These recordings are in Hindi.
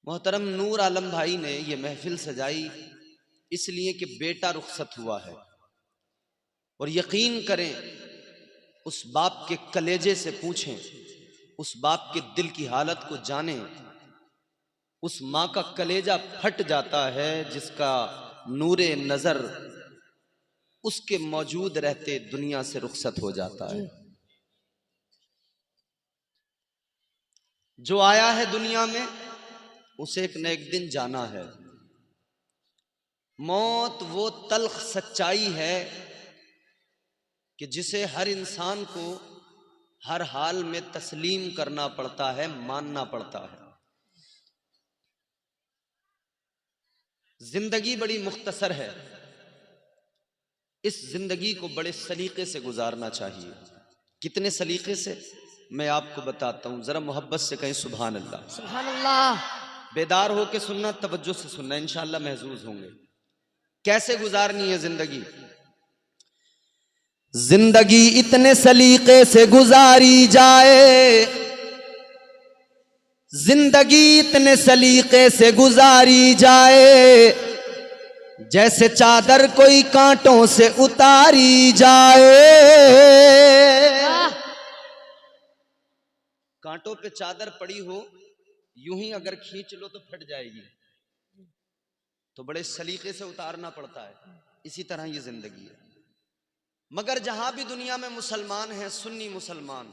मोहतरम नूर आलम भाई ने ये महफिल सजाई इसलिए कि बेटा रुखसत हुआ है, और यकीन करें उस बाप के कलेजे से पूछें, उस बाप के दिल की हालत को जानें। उस माँ का कलेजा फट जाता है जिसका नूरे नजर उसके मौजूद रहते दुनिया से रुखसत हो जाता है। जो आया है दुनिया में उसे एक न एक दिन जाना है। मौत वो तल्ख सच्चाई है कि जिसे हर इंसान को हर हाल में तस्लीम करना पड़ता है, मानना पड़ता है। जिंदगी बड़ी मुख्तसर है, इस जिंदगी को बड़े सलीके से गुजारना चाहिए। कितने सलीके से मैं आपको बताता हूं, जरा मोहब्बत से कहें सुभान अल्लाह। सुभान अल्लाह। बेदार होके सुनना, तवज्जो से सुनना, इंशाअल्लाह महजूज होंगे। कैसे गुजारनी है जिंदगी? जिंदगी इतने सलीके से गुजारी जाए, जिंदगी इतने सलीके से गुजारी जाए, जैसे चादर कोई कांटों से उतारी जाए। कांटों पे चादर पड़ी हो, यूं ही अगर खींच लो तो फट जाएगी, तो बड़े सलीके से उतारना पड़ता है। इसी तरह ये जिंदगी है। मगर जहां भी दुनिया में मुसलमान हैं, सुन्नी मुसलमान,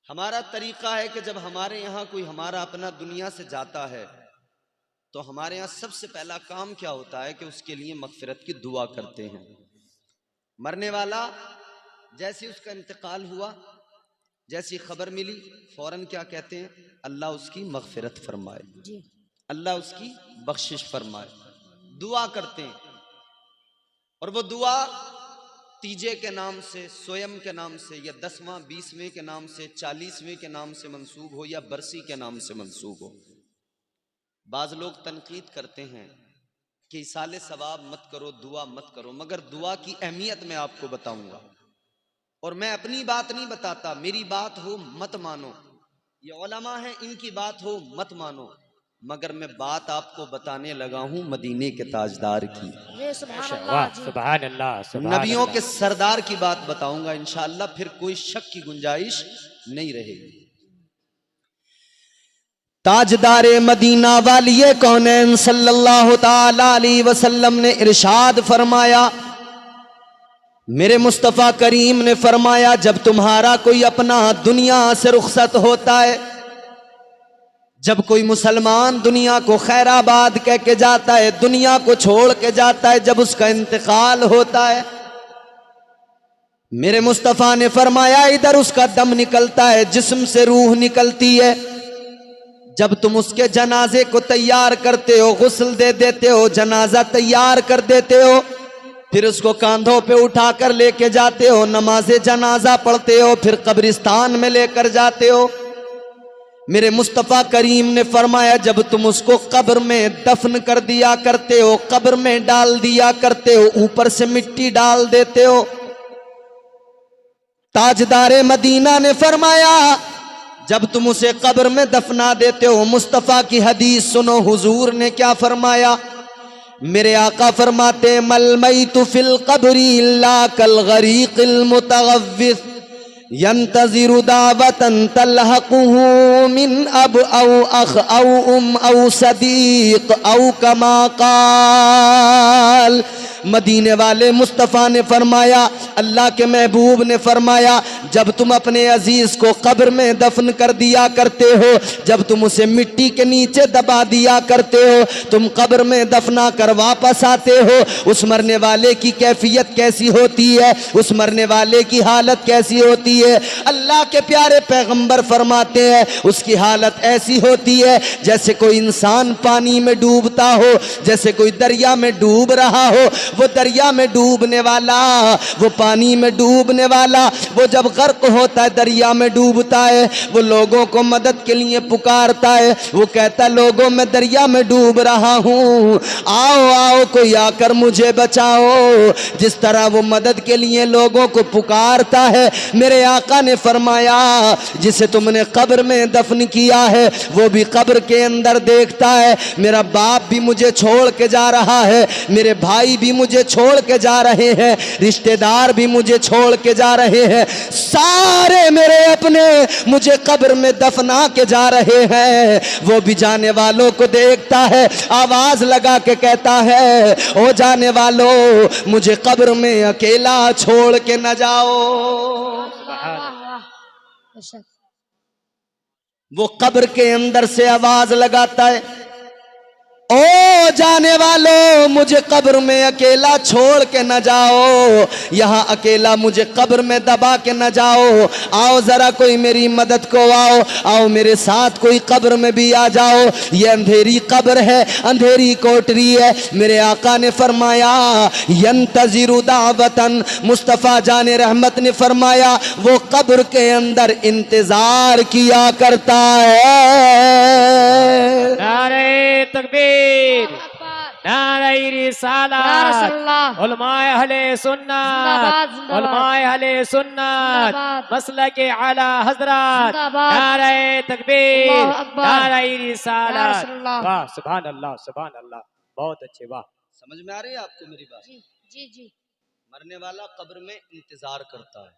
हमारा तरीका है कि जब हमारे यहां कोई हमारा अपना दुनिया से जाता है तो हमारे यहां सबसे पहला काम क्या होता है कि उसके लिए मगफिरत की दुआ करते हैं। मरने वाला जैसे उसका इंतकाल हुआ, जैसी खबर मिली, फौरन क्या कहते हैं? अल्लाह उसकी मगफिरत फरमाए, अल्लाह उसकी बख्शिश फरमाए, दुआ करते हैं। और वो दुआ तीजे के नाम से, सोयम के नाम से, या 10वां 20वें के नाम से, 40वें के नाम से मंसूब हो, या बरसी के नाम से मंसूब हो। बाज लोग तनकीद करते हैं कि इसाले सवाब मत करो, दुआ मत करो, मगर दुआ की अहमियत मैं आपको बताऊंगा। और मैं अपनी बात नहीं बताता, मेरी बात हो मत मानो, ये उलमा है इनकी बात हो मत मानो, मगर मैं बात आपको बताने लगा हूं मदीने के ताजदार की। सुभान अल्लाह। नबियों के सरदार की बात बताऊंगा इंशाअल्लाह, फिर कोई शक की गुंजाइश नहीं रहेगी। ताजदारे मदीना वालिए कौनैन सल्लल्लाहु ताला अलैहि वसल्लम ने इरशाद फरमाया, मेरे मुस्तफ़ा करीम ने फरमाया, जब तुम्हारा कोई अपना दुनिया से रुखसत होता है, जब कोई मुसलमान दुनिया को खैराबाद कह के जाता है, दुनिया को छोड़ के जाता है, जब उसका इंतकाल होता है, मेरे मुस्तफ़ा ने फरमाया इधर उसका दम निकलता है, जिस्म से रूह निकलती है। जब तुम उसके जनाजे को तैयार करते हो, गुस्ल दे देते हो, जनाजा तैयार कर देते हो, फिर उसको कांधों पे उठाकर लेके जाते हो, नमाजे जनाजा पढ़ते हो, फिर कब्रिस्तान में लेकर जाते हो। मेरे मुस्तफ़ा करीम ने फरमाया जब तुम उसको कब्र में दफन कर दिया करते हो, कब्र में डाल दिया करते हो, ऊपर से मिट्टी डाल देते हो, ताजदारे मदीना ने फरमाया जब तुम उसे कब्र में दफना देते हो, मुस्तफ़ा की हदीस सुनो, हुजूर ने क्या फरमाया? मेरे आका फरमाते मल मैतु फिल कब्री इल्ला कल गरीक़िल मुतगव्विस यंतज़िरु दावतन तलहक़ुहु मिन अब औ अख औ उम औ सदीक़ औ कमा क़ाल। मदीने वाले मुस्तफ़ा ने फरमाया, अल्लाह के महबूब ने फरमाया, जब तुम अपने अजीज को कब्र में दफन कर दिया करते हो, जब तुम उसे मिट्टी के नीचे दबा दिया करते हो, तुम कब्र में दफना कर वापस आते हो, उस मरने वाले की कैफियत कैसी होती है, उस मरने वाले की हालत कैसी होती है? अल्लाह के प्यारे पैगंबर फरमाते हैं उसकी हालत ऐसी होती है जैसे कोई इंसान पानी में डूबता हो, जैसे कोई दरिया में डूब रहा हो, वो दरिया में डूबने वाला, वो पानी में डूबने वाला, वो जब गर्क होता है दरिया में डूबता है, वो लोगों को मदद के लिए पुकारता है। वो कहता है लोगों मैं दरिया में डूब रहा हूँ, आओ आओ कोई आकर मुझे बचाओ। जिस तरह वो मदद के लिए लोगों को पुकारता है, मेरे आका ने फरमाया जिसे तुमने कब्र में दफन किया है वो भी कब्र के अंदर देखता है, मेरा बाप भी मुझे छोड़ के जा रहा है, मेरे भाई भी मुझे छोड़ के जा रहे हैं, रिश्तेदार भी मुझे छोड़ के जा रहे हैं, सारे मेरे अपने मुझे कब्र में दफना के जा रहे हैं। वो भी जाने वालों को देखता है, आवाज लगा के कहता है ओ जाने वालों मुझे कब्र में अकेला छोड़ के न जाओ। वो कब्र के अंदर से आवाज लगाता है ओ जाने वालों मुझे कब्र में अकेला छोड़ के न जाओ, यहाँ अकेला मुझे कब्र में दबा के न जाओ, आओ जरा कोई मेरी मदद को आओ, आओ मेरे साथ कोई कब्र में भी आ जाओ। ये अंधेरी कब्र है, अंधेरी कोठरी है। मेरे आका ने फरमाया यंतज़िरु दावतन, मुस्तफ़ा जाने रहमत ने फरमाया वो कब्र के अंदर इंतजार किया करता है। नारे तकबीर, नारे रिसालत, उलमाए अहले सुन्नत, उलमाए अहले सुन्नत, मसलके आला हजरत, नारे तकबीर, नारे रिसालत। वाह सुभान अल्लाह, सुभान अल्लाह, बहुत अच्छे। वाह, समझ में आ रही है आपको मेरी बात? जी जी जी। मरने वाला कब्र में इंतजार करता है।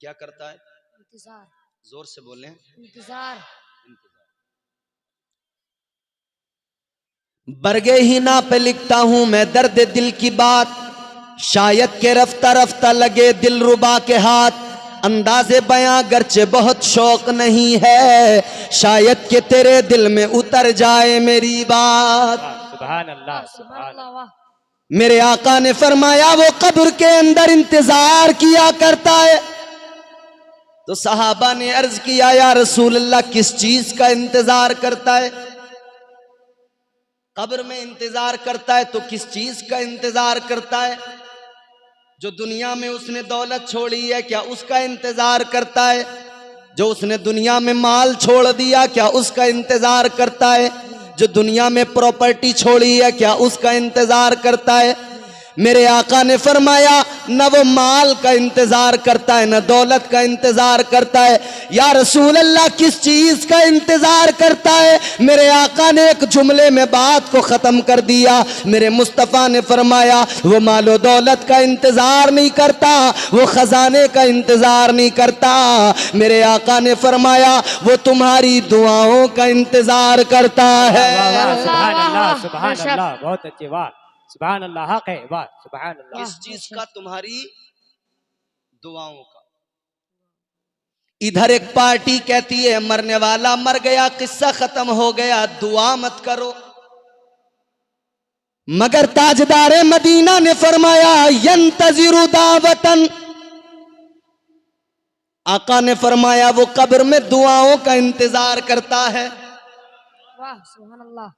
क्या करता है? इंतजार। जोर से बोलें। इंतजार। बरगे ही ना पे लिखता हूं मैं दर्द दिल की बात, शायद के रफ्ता रफ्ता लगे दिल रुबा के हाथ, अंदाज़े बयां गर्चे बहुत शौक नहीं है, शायद के तेरे दिल में उतर जाए मेरी बात। सुभान अल्लाह, सुभान अल्लाह। मेरे आका ने फरमाया वो कब्र के अंदर इंतजार किया करता है। तो सहाबा ने अर्ज किया या रसूल अल्लाह किस चीज का इंतजार करता है? कब्र में इंतजार करता है तो किस चीज का इंतजार करता है? जो दुनिया में उसने दौलत छोड़ी है क्या उसका इंतजार करता है? जो उसने दुनिया में माल छोड़ दिया क्या उसका इंतजार करता है? जो दुनिया में प्रॉपर्टी छोड़ी है क्या उसका इंतजार करता है? मेरे आका ने फरमाया न वो माल का इंतजार करता है न दौलत का इंतजार करता है। या रसूल अल्लाह किस चीज का इंतजार करता है? मेरे आका ने एक जुमले में बात को खत्म कर दिया। मेरे मुस्तफ़ा ने फरमाया वो मालो दौलत का इंतजार नहीं करता, वो खजाने का इंतजार नहीं करता। मेरे आका ने फरमाया वो तुम्हारी दुआओं का इंतजार करता है। सुभान अल्लाह, सुभान अल्लाह, बहुत अच्छे। वाह सुभान अल्लाह, हक है। वाह सुभान अल्लाह। किस चीज का? तुम्हारी दुआओं का। इधर एक पार्टी कहती है मरने वाला मर गया, किस्सा खत्म हो गया, दुआ मत करो। मगर ताजदारे मदीना ने फरमाया यंतज़िरु दावतन, आका ने फरमाया वो कब्र में दुआओं का इंतजार करता है। वाह सुभान अल्लाह।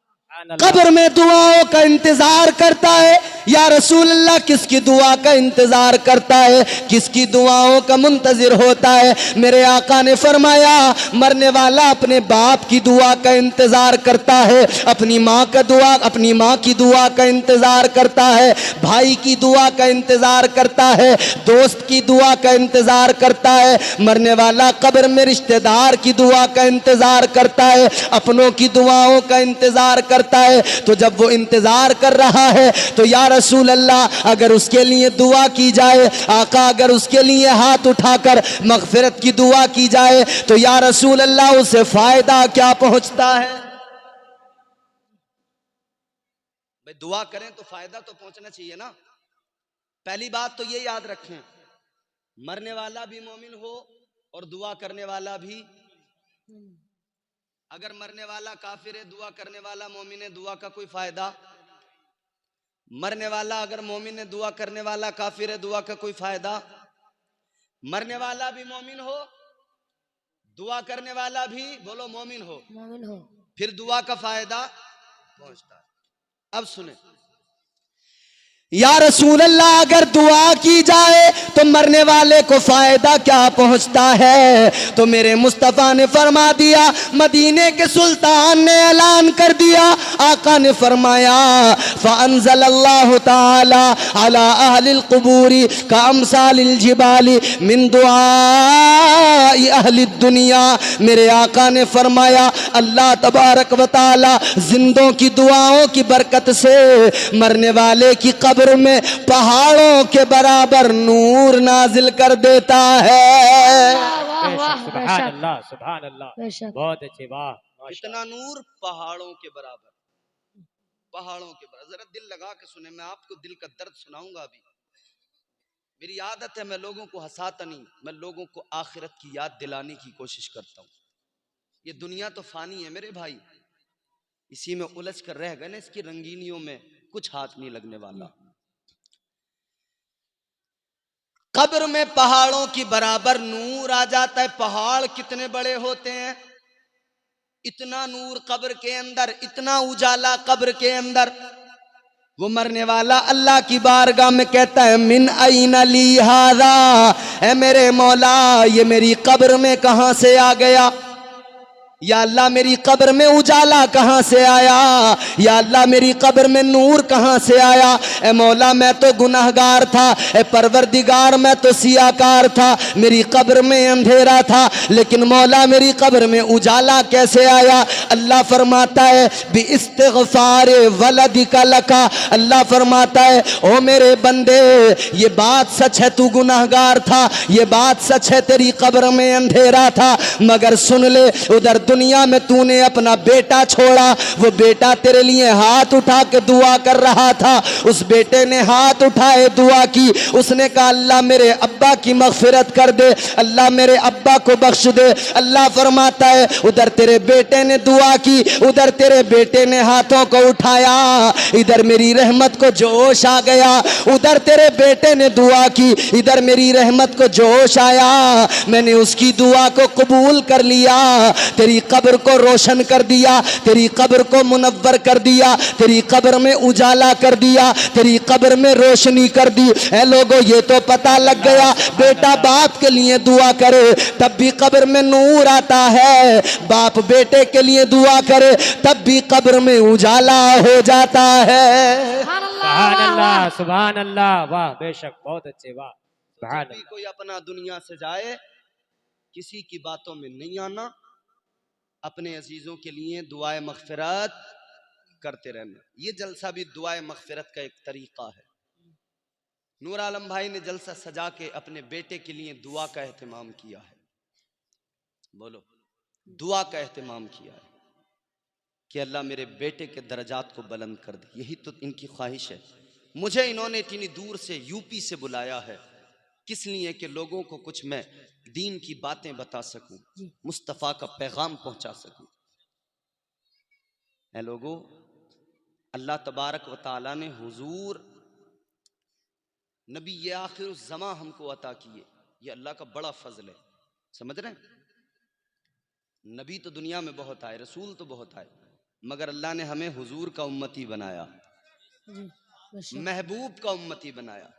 कब्र में दुआओं का इंतजार करता है। या रसूल अल्लाह किसकी दुआ का इंतजार करता है? किसकी दुआओं का मुंतजिर होता है? मेरे आका ने फरमाया मरने वाला अपने बाप की दुआ का इंतजार करता है, अपनी माँ का दुआ, अपनी माँ की दुआ का इंतजार करता है, भाई की दुआ का इंतजार करता है, दोस्त की दुआ का इंतजार करता है। मरने वाला कब्र में रिश्तेदार की दुआ का इंतजार करता है, अपनों की दुआओं का इंतजार करता है। तो जब वो इंतजार कर रहा है तो या रसूल अल्लाह अगर उसके लिए दुआ की जाए, आका अगर उसके लिए हाथ उठाकर मगफिरत की दुआ की जाए तो या रसूल अल्लाह उसे फायदा क्या पहुंचता है? भाई दुआ करें तो फायदा तो पहुंचना चाहिए ना। पहली बात तो ये याद रखें मरने वाला भी मोमिन हो और दुआ करने वाला भी। अगर मरने वाला काफिर है, दुआ करने वाला मोमिन है, दुआ का कोई फायदा? मरने वाला अगर मोमिन है, दुआ करने वाला काफिर है, दुआ का कोई फायदा? मरने वाला भी मोमिन हो, दुआ करने वाला भी बोलो मोमिन हो, फिर दुआ का फायदा पहुंचता है। अब सुने या रसूल अल्लाह, अगर दुआ की जाए तो मरने वाले को फायदा क्या पहुंचता है? तो मेरे मुस्तफ़ा ने फरमा दिया, मदीने के सुल्तान ने ऐलान कर दिया, आका ने फरमाया, फ़अंज़लल्लाहु ताला अला अहलिल क़ुबूरी कअमसालिल जिबाली मिन दुआई अहलिद दुनिया। मेरे आका ने फरमाया, अल्लाह तबारक व ताला जिंदों की दुआओं की बरकत से मरने वाले की कब्र में पहाड़ों के बराबर नूर नाजिल कर देता है। वाह वाह सुभान अल्लाह, सुभान अल्लाह, बेशक बहुत अच्छे, वाह माशा इतना नूर पहाड़ों के बराबर, पहाड़ों के बराबर। जरा दिल लगा के सुने, मैं आपको दिल का दर्द सुनाऊंगा अभी। मेरी आदत है, मैं लोगों को हंसाता नहीं, मैं लोगों को आखिरत की याद दिलाने की कोशिश करता हूँ। ये दुनिया तो फानी है मेरे भाई, इसी में उलझ कर रह गए ना, इसकी रंगीनियों में कुछ हाथ नहीं लगने वाला। कब्र में पहाड़ों की बराबर नूर आ जाता है। पहाड़ कितने बड़े होते हैं, इतना नूर कब्र के अंदर, इतना उजाला कब्र के अंदर। वो मरने वाला अल्लाह की बारगाह में कहता है, मिन अईना ली हादा, ऐ मेरे मौला ये मेरी कब्र में कहां से आ गया? या अल्लाह मेरी कब्र में उजाला कहां से आया? या अल्लाह मेरी कब्र में नूर कहां से आया? ए मौला मैं तो गुनाहगार था, ए परवरदिगार मैं तो सियाकार था, मेरी कब्र में अंधेरा था, लेकिन मौला मेरी कब्र में उजाला कैसे आया? अल्लाह फरमाता है, बि इस्तिग़फ़ार वलदिका लका, अल्लाह फरमाता है, ओ मेरे बंदे ये बात सच है, तू गुनाहगार था, ये बात सच है, तेरी कब्र में अंधेरा था, मगर सुन ले, उधर दुनिया में तूने अपना बेटा छोड़ा, वो बेटा तेरे लिए हाथ उठा के दुआ कर रहा था, उस बेटे ने हाथ उठाए दुआ की, उसने कहा अल्लाह मेरे अब्बा की मग़फ़िरत कर दे, अल्लाह मेरे अब्बा को बख्श दे। अल्लाह फरमाता है, उधर तेरे बेटे ने दुआ की, उधर तेरे बेटे ने हाथों को उठाया, इधर मेरी रहमत को जोश आ गया, उधर तेरे बेटे ने दुआ की, इधर मेरी रहमत को जोश आया, मैंने उसकी दुआ को कबूल कर लिया, तेरी कब्र को रोशन कर दिया, तेरी कब्र को मुनव्वर कर दिया, तेरी कब्र में उजाला कर दिया, तेरी कब्र में रोशनी कर दी। ऐ लोगों, ये तो पता लग गया, बेटा बाप के लिए दुआ करे तब भी कब्र में नूर आता है, बाप बेटे के लिए दुआ करे तब भी कब्र में उजाला हो जाता है। सुभान अल्लाह, सुभान अल्लाह, वाह बेशक, बहुत अच्छे, वाह सुभान जब भी कोई अपना दुनिया से जाए, किसी की बातों में नहीं आना, अपने अजीजों के लिए दुआए मग़फ़िरत करते रहना। ये जलसा भी दुआए मग़फ़िरत का एक तरीका है। नूर आलम भाई ने जलसा सजा के अपने बेटे के लिए दुआ का एहतमाम किया है। बोलो, दुआ का एहतमाम किया है कि अल्लाह मेरे बेटे के दर्जात को बुलंद कर दे। यही तो इनकी ख्वाहिश है। मुझे इन्होंने इतनी दूर से यूपी से बुलाया है, किस लिए? कि लोगों को कुछ मैं दीन की बातें बता सकूं, मुस्तफ़ा का पैगाम पहुंचा सकूं। ऐ लोगों, अल्लाह तबारक व ताला ने हुजूर नबी ये आखिर ज़मा हमको अता किए, ये अल्लाह का बड़ा फजल है। समझ रहे हैं? नबी तो दुनिया में बहुत आए, रसूल तो बहुत आए, मगर अल्लाह ने हमें हुजूर का उम्मती बनाया, महबूब का उम्मती बनाया।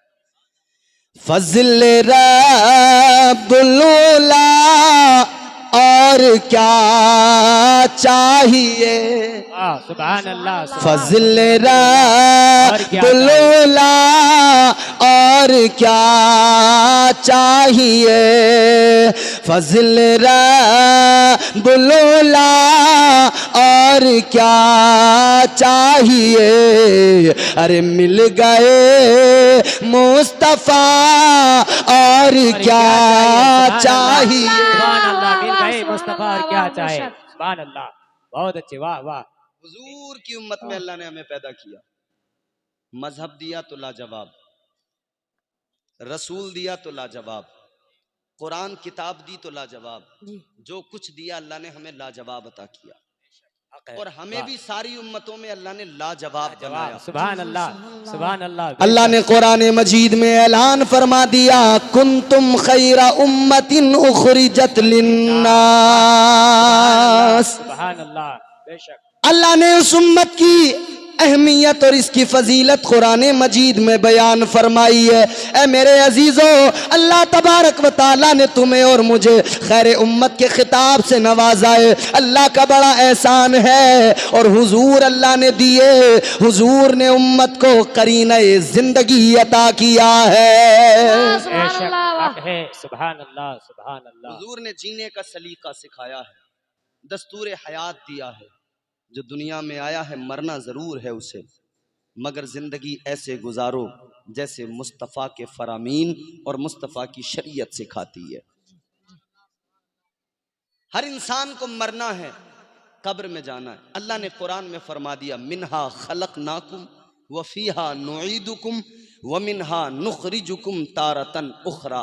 फज़ल रब्बुल-उला और क्या चाहिए, सुभान अल्लाह, फज़ल रब्बुल-उला और क्या चाहिए, फज़ल रब्बुल-उला और क्या चाहिए, अरे मिल गए मुस्तफ़ा और क्या चाहिए। सुभान अल्लाह, मिल गए मुस्तफ़ा और क्या चाहे। सुभान अल्लाह, बहुत अच्छे, वाह वाह। हुजूर की उम्मत में अल्लाह ने हमें पैदा किया, मजहब दिया तो लाजवाब, रसूल दिया तो लाजवाब, कुरान किताब दी तो लाजवाब, जो कुछ दिया अल्लाह ने हमें लाजवाब अता किया, और हमें भी सारी उम्मतों में अल्लाह ने लाजवाब बनाया। सुभान अल्लाह, सुभान अल्लाह। अल्लाह ने कुरान मजीद में ऐलान फरमा दिया, कुंतुम खैरा उम्मतिन उखरिजत लिन्नास। सुभान अल्लाह, बेशक अल्लाह ने उस उम्मत की अहमियत और इसकी फजीलत कुरान मजीद में बयान फरमाई है। ए मेरे अजीजों, अल्लाह तबारक व तआला ने तुम्हें और मुझे खैर उम्मत के खिताब से नवाजा है। अल्लाह का बड़ा एहसान है। और हुजूर अल्लाह ने दिए, हुजूर ने उम्मत को करीने जिंदगी अता किया है। सुभान अल्लाह, वाह। हक है। सुभान अल्लाह, सुभान अल्लाह। हुजूर ने जीने का सलीका सिखाया है, दस्तूर हयात दिया है। जो दुनिया में आया है मरना जरूर है उसे, मगर जिंदगी ऐसे गुजारो जैसे मुस्तफ़ा के फरामीन और मुस्तफ़ा की शरीयत सिखाती है। हर इंसान को मरना है, कब्र में जाना है। अल्लाह ने कुरान में फरमा दिया, मिन्हा खलकनाकुम व फीहा नुईदुकुम व मिन्हा नुखरिजुकुम तारतन उखरा।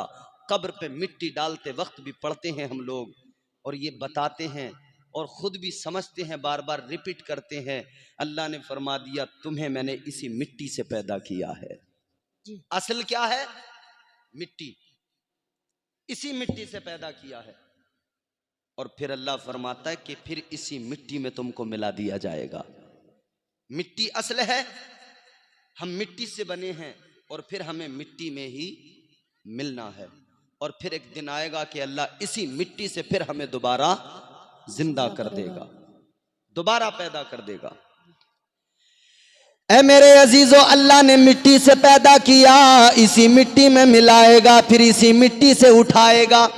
कब्र पे मिट्टी डालते वक्त भी पढ़ते हैं हम लोग, और ये बताते हैं और खुद भी समझते हैं, बार बार रिपीट करते हैं। अल्लाह ने फरमा दिया, तुम्हें मैंने इसी मिट्टी से पैदा किया है। असल क्या है? मिट्टी। इसी मिट्टी से पैदा किया है। और फिर अल्लाह फरमाता है कि फिर इसी मिट्टी में तुमको मिला दिया जाएगा। मिट्टी असल है, हम मिट्टी से बने हैं और फिर हमें मिट्टी में ही मिलना है। और फिर एक दिन आएगा कि अल्लाह इसी मिट्टी से फिर हमें दोबारा जिंदा कर देगा, दोबारा पैदा कर देगा। ऐ मेरे अजीजों, अल्लाह ने मिट्टी से पैदा किया, इसी मिट्टी में मिलाएगा, फिर इसी मिट्टी से उठाएगा।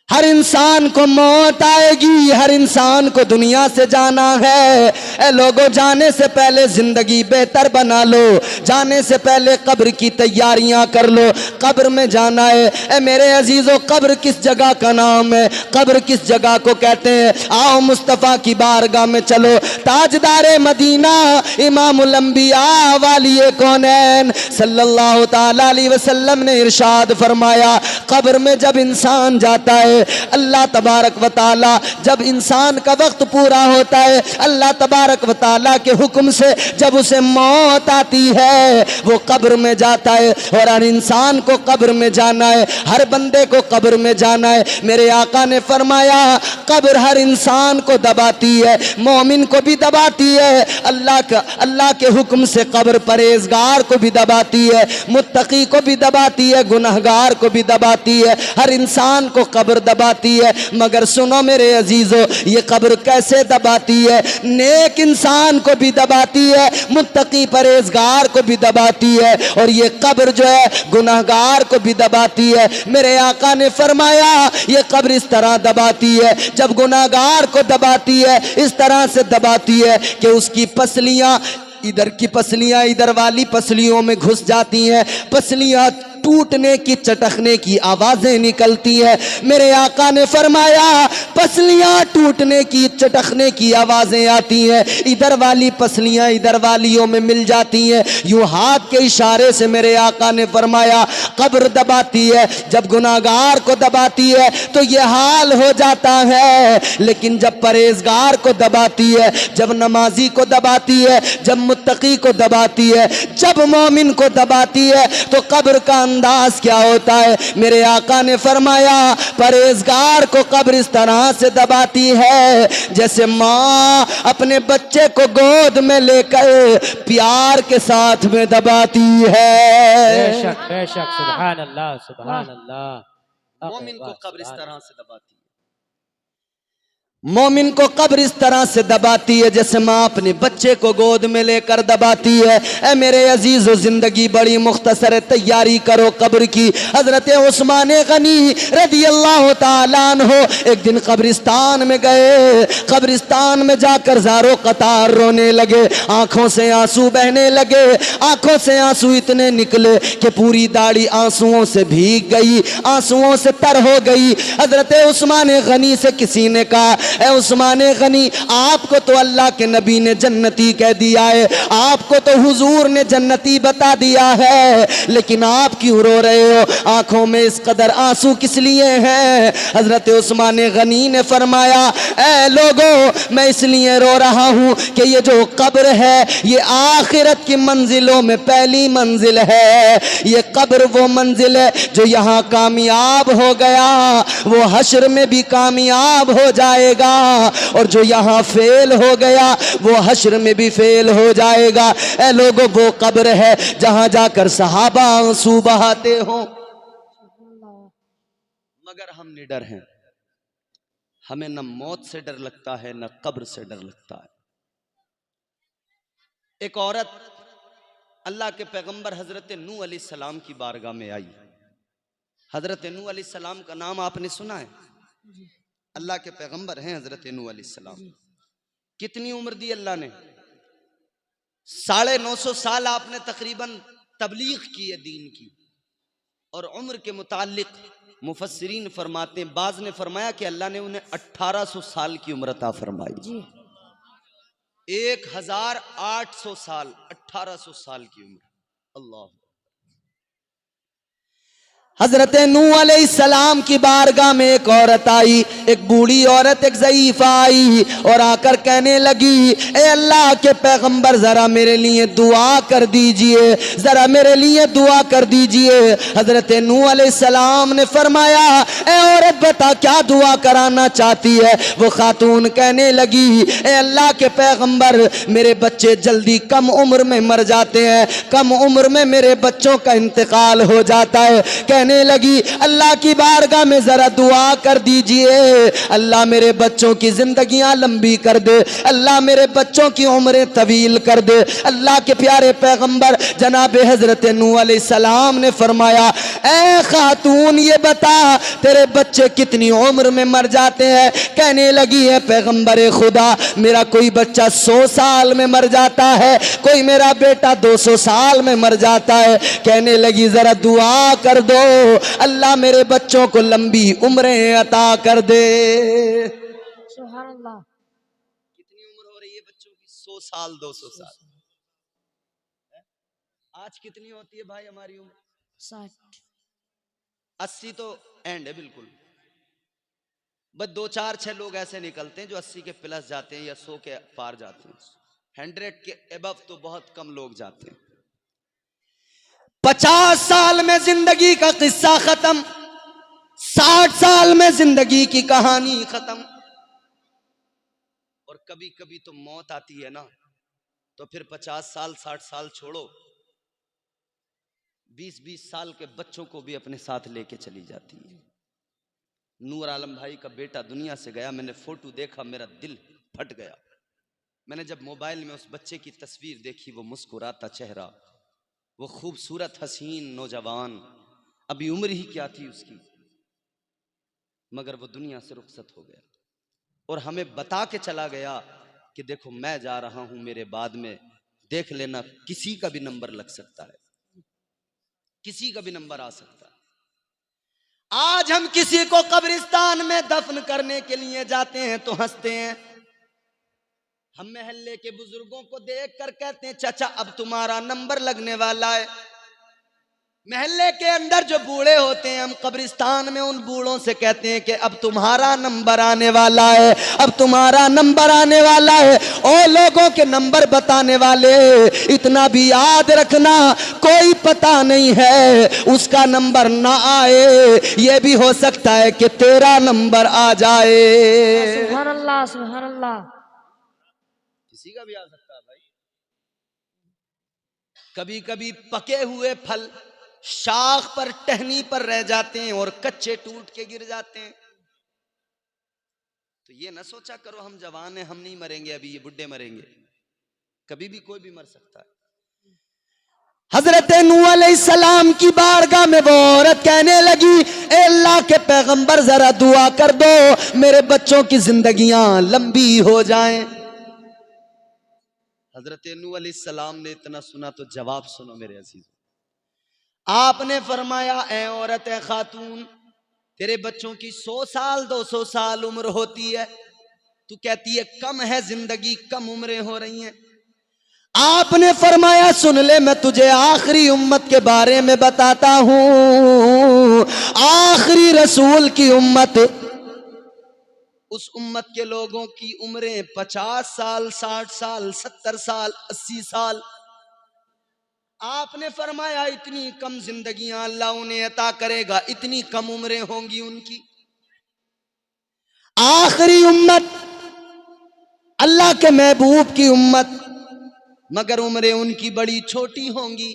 हर इंसान को मौत आएगी, हर इंसान को दुनिया से जाना है। ए लोगों, जाने से पहले जिंदगी बेहतर बना लो, जाने से पहले कब्र की तैयारियां कर लो। कब्र में जाना है। ए मेरे अजीजों, कब्र किस जगह का नाम है? कब्र किस जगह को कहते हैं? आओ मुस्तफ़ा की बारगाह में चलो। ताजदारे मदीना, इमामुल अंबिया वालिए कौनैन सल्लल्लाहु ताला अलैहि वसल्लम ने इरशाद फरमाया, कब्र में जब इंसान जाता है, अल्लाह तबारक व ताला जब इंसान का वक्त पूरा होता है, अल्लाह तबारक व ताला के हुक्म से जब उसे मौत आती है, वो कब्र में जाता है। और हर इंसान को कब्र में जाना है, हर बंदे को कब्र में जाना है। मेरे आका ने फरमाया, कब्र हर इंसान को दबाती है, मोमिन को भी दबाती है। अल्लाह के हुक्म से कब्र परहेजगार को भी दबाती है, मुत्तकी को भी दबाती है, गुनहगार को भी दबाती है। हर इंसान को कब्र दबाती है। मगर सुनो मेरे अजीजों, ये कब्र कैसे दबाती है? नेक इंसान को भी दबाती है, मुत्तकी परहेजगार को भी दबाती है, और ये कब्र जो है गुनाहगार को भी दबाती है। मेरे आका ने फरमाया, ये कब्र इस तरह दबाती है, जब गुनाहगार को दबाती है, इस तरह से दबाती है कि उसकी पसलियां, इधर की पसलियां इधर वाली पसलियों में घुस जाती हैं, पसलियां टूटने की, चटकने की आवाजें निकलती है। मेरे आका ने फरमाया, पसलियां टूटने की, चटकने की आवाजें आती हैं, इधर वाली पसलियां इधर वालियों में मिल जाती हैं। यूं हाथ के इशारे से मेरे आका ने फरमाया, कब्र दबाती है। जब गुनाहगार को दबाती है तो ये हाल हो जाता है, लेकिन जब परहेजगार को दबाती है, जब नमाजी को दबाती है, जब मुत्तकी को दबाती है, जब मोमिन को दबाती है, तो कब्र का अंदाज क्या होता है? मेरे आका ने फरमाया, परहेजगार को कब्र इस तरह से दबाती है जैसे माँ अपने बच्चे को गोद में लेकर प्यार के साथ में दबाती है। बेशक बेशक, सुभान अल्लाह, सुभान अल्लाह। मोमिन को कब्र इस तरह से दबाती है, मोमिन को कब्र इस तरह से दबाती है जैसे माँ अपने बच्चे को गोद में लेकर दबाती है। ऐ मेरे अजीजो, जिंदगी बड़ी मुख्तसर है, तैयारी करो कब्र की। हजरत उस्मान गनी रज़ी अल्लाह ताला अन्हो एक दिन कब्रिस्तान में गए। कब्रिस्तान में जाकर ज़ारो कतार रोने लगे, आंखों से आंसू बहने लगे। आंखों से आंसू इतने निकले कि पूरी दाढ़ी आंसुओं से भीग गई, आंसुओं से तर हो गई। हजरत उस्मान गनी से किसी ने कहा, ऐ उस्मान गनी, आपको तो अल्लाह के नबी ने जन्नती कह दिया है, आपको तो हुजूर ने जन्नती बता दिया है, लेकिन आप क्यों रो रहे हो? आंखों में इस कदर आंसू किस लिए हैं? हजरत उस्मान गनी ने फरमाया, ऐ लोगों, मैं इसलिए रो रहा हूं कि ये जो कब्र है, ये आखिरत की मंजिलों में पहली मंजिल है। ये कब्र वो मंजिल है जो यहाँ कामयाब हो गया, वो हश्र में भी कामयाब हो जाएगा। जाएगा, और जो यहाँ फेल हो गया वो हश्र में भी फेल हो जाएगा। ए लोगों, वो कब्र है जहाँ जाकर सहाबा आंसू बहाते हो। मगर हम निडर हैं, हमें न मौत से डर लगता है न कब्र से डर लगता है। एक औरत अल्लाह के पैगंबर हजरत नूह अलैहिस्सलाम की बारगाह में आई। हजरत नूह अलैहिस्सलाम का नाम आपने सुना है? अल्लाह के पैगंबर हैं हजरत नूह अलैहिस्सलाम। कितनी उम्र दी अल्लाह ने? 950 साल आपने तकरीबन तबलीग की है दीन की। और उम्र के मुतालिक मुफस्सिरीन फरमाते हैं, बाज ने फरमाया कि अल्लाह ने उन्हें 1800 साल की उम्र अता फरमाई। 1800 साल, 1800 साल की उम्र। अल्लाह। हजरत नूह अलैहिस्सलाम की बारगाह में एक औरत आई, एक बूढ़ी औरत, एक ज़ईफ़ा आई और आकर कहने लगी, ए अल्लाह के पैगंबर जरा मेरे लिए दुआ कर दीजिए, जरा मेरे लिए दुआ कर दीजिए। हजरत नूह अलैहिस्सलाम ने फरमाया, ए औरत बता क्या दुआ कराना चाहती है? वो खातून कहने लगी, ए अल्लाह के पैगंबर मेरे बच्चे जल्दी कम उम्र में मर जाते हैं, कम उम्र में मेरे बच्चों का इंतकाल हो जाता है। कहने लगी, अल्लाह की बारगाह में जरा दुआ कर दीजिए, अल्लाह मेरे बच्चों की जिंदगियां लंबी कर दे, अल्लाह मेरे बच्चों की उम्रें तवील कर दे। अल्लाह के प्यारे पैगंबर जनाब हजरत नूह अलैहिस्सलाम ने फरमाया, ए खातून ये बता तेरे बच्चे कितनी उम्र में मर जाते हैं? कहने लगी है पैगंबर खुदा मेरा कोई बच्चा 100 साल में मर जाता है, कोई मेरा बेटा 200 साल में मर जाता है। कहने लगी जरा दुआ कर दो, अल्लाह मेरे बच्चों को लंबी उम्रें अता कर दे। सुभान अल्लाह। कितनी उम्र हो रही है बच्चों की? 100 साल, 200 साल। आज कितनी होती है भाई हमारी उम्र? 60। 80 तो एंड है बिल्कुल। बस 2 4 6 लोग ऐसे निकलते हैं जो 80 के प्लस जाते हैं या 100 के पार जाते हैं। 100 के एबव तो बहुत कम लोग जाते हैं। 50 साल में जिंदगी का किस्सा खत्म, 60 साल में जिंदगी की कहानी खत्म। और कभी कभी तो मौत आती है ना, तो फिर 50 साल 60 साल छोड़ो, 20-20 साल के बच्चों को भी अपने साथ लेके चली जाती है। नूर आलम भाई का बेटा दुनिया से गया, मैंने फोटो देखा, मेरा दिल फट गया। मैंने जब मोबाइल में उस बच्चे की तस्वीर देखी, वो मुस्कुराता चेहरा, वो खूबसूरत हसीन नौजवान, अभी उम्र ही क्या थी उसकी, मगर वो दुनिया से रुखसत हो गया और हमें बता के चला गया कि देखो मैं जा रहा हूं, मेरे बाद में देख लेना किसी का भी नंबर लग सकता है, किसी का भी नंबर आ सकता है। आज हम किसी को कब्रिस्तान में दफन करने के लिए जाते हैं तो हंसते हैं। हम मोहल्ले के बुजुर्गों को देखकर कहते हैं चाचा अब तुम्हारा नंबर लगने वाला है। मोहल्ले के अंदर जो बूढ़े होते हैं, हम कब्रिस्तान में उन बूढ़ों से कहते हैं कि अब तुम्हारा नंबर आने वाला है, अब तुम्हारा नंबर आने वाला है। और लोगों के नंबर बताने वाले, इतना भी याद रखना कोई पता नहीं है उसका नंबर ना आए, ये भी हो सकता है कि तेरा नंबर आ जाए। सुभान अल्लाह, सुभान अल्लाह। किसी का भी आ सकता है भाई। कभी कभी पके हुए फल शाख पर टहनी पर रह जाते हैं और कच्चे टूट के गिर जाते हैं। तो ये ना सोचा करो हम जवान हैं, हम नहीं मरेंगे, अभी ये बुढ़े मरेंगे। कभी भी कोई भी मर सकता है। हजरत नूह अलैहिस्सलाम की बारगाह में वो औरत कहने लगी, ए अल्लाह के पैगंबर जरा दुआ कर दो मेरे बच्चों की जिंदगियां लंबी हो जाएं। हजरत नूह अलैहिस्सलाम ने इतना सुना तो जवाब सुनो मेरे अजीज। आपने फरमाया, ए औरत, ए खातून, तेरे बच्चों की 100 साल 200 साल उम्र होती है, तू कहती है कम है जिंदगी, कम उम्रें हो रही हैं। आपने फरमाया सुन ले, मैं तुझे आखिरी उम्मत के बारे में बताता हूं। आखिरी रसूल की उम्मत, उस उम्मत के लोगों की उम्रें 50 साल 60 साल 70 साल 80 साल। आपने फरमाया इतनी कम जिंदगियां अल्लाह उन्हें अता करेगा, इतनी कम उम्रें होंगी उनकी। आखिरी उम्मत, अल्लाह के महबूब की उम्मत, मगर उम्रें उनकी बड़ी छोटी होंगी,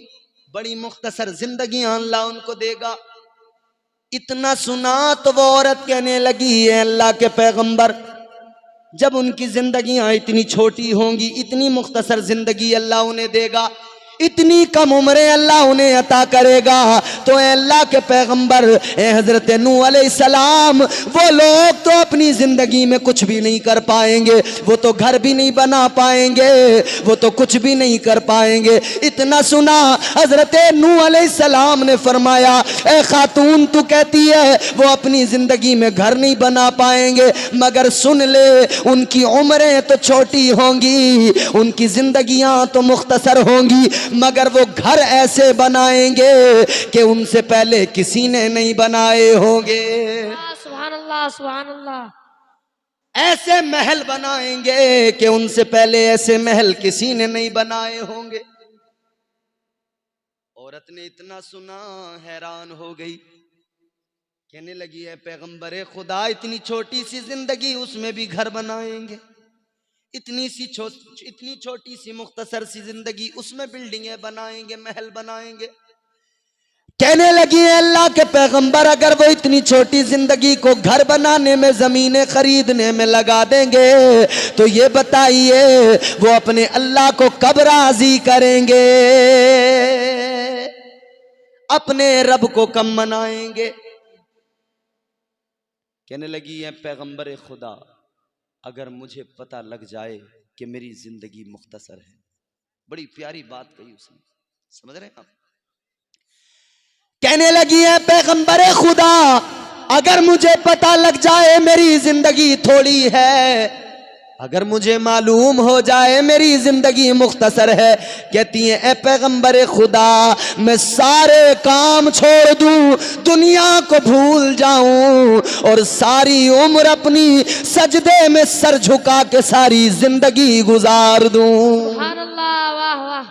बड़ी मुख्तसर जिंदगियां अल्लाह उनको देगा। इतना सुना तो वो औरत कहने लगी, है अल्लाह के पैगंबर, जब उनकी जिंदगियां इतनी छोटी होंगी, इतनी मुख्तसर जिंदगी अल्लाह उन्हें देगा, इतनी कम उम्रें अल्लाह उन्हें अता करेगा, तो ए अल्लाह के पैगंबर, ए हजरत नूह अलैहिस्सलाम, वो लोग तो अपनी जिंदगी में कुछ भी नहीं कर पाएंगे, वो तो घर भी नहीं बना पाएंगे, वो तो कुछ भी नहीं कर पाएंगे। इतना सुना हजरत नूह अलैहिस्सलाम ने फरमाया, ए खातून, तू कहती है वो अपनी जिंदगी में घर नहीं बना पाएंगे, मगर सुन ले, उनकी उम्रें तो छोटी होंगी, उनकी जिंदगियां तो मुख्तसर होंगी, मगर वो घर ऐसे बनाएंगे कि उनसे पहले किसी ने नहीं बनाए होंगे। सुभान अल्लाह, सुभान अल्लाह। ऐसे महल बनाएंगे कि उनसे पहले ऐसे महल किसी ने नहीं बनाए होंगे। औरत ने इतना सुना, हैरान हो गई, कहने लगी, है पैगंबरे खुदा, इतनी छोटी सी जिंदगी, उसमें भी घर बनाएंगे? इतनी छोटी सी मुख्तसर सी जिंदगी, उसमें बिल्डिंगें बनाएंगे, महल बनाएंगे? कहने लगी, है अल्लाह के पैगंबर, अगर वो इतनी छोटी जिंदगी को घर बनाने में, जमीनें खरीदने में लगा देंगे, तो ये बताइए वो अपने अल्लाह को कब राजी करेंगे, अपने रब को कब मनाएंगे? कहने लगी, है पैगंबर खुदा, अगर मुझे पता लग जाए कि मेरी जिंदगी मुख्तसर है। बड़ी प्यारी बात कही उसने, समझ रहे हैं आप? कहने लगी, है पैगंबर खुदा, अगर मुझे पता लग जाए मेरी जिंदगी थोड़ी है, अगर मुझे मालूम हो जाए मेरी जिंदगी मुख्तसर है, कहती है, ए पैगंबर खुदा, मैं सारे काम छोड़ दूं, दुनिया को भूल जाऊं और सारी उम्र अपनी सजदे में सर झुका के सारी जिंदगी गुजार दूं। सुभान अल्लाह, वाह वाह।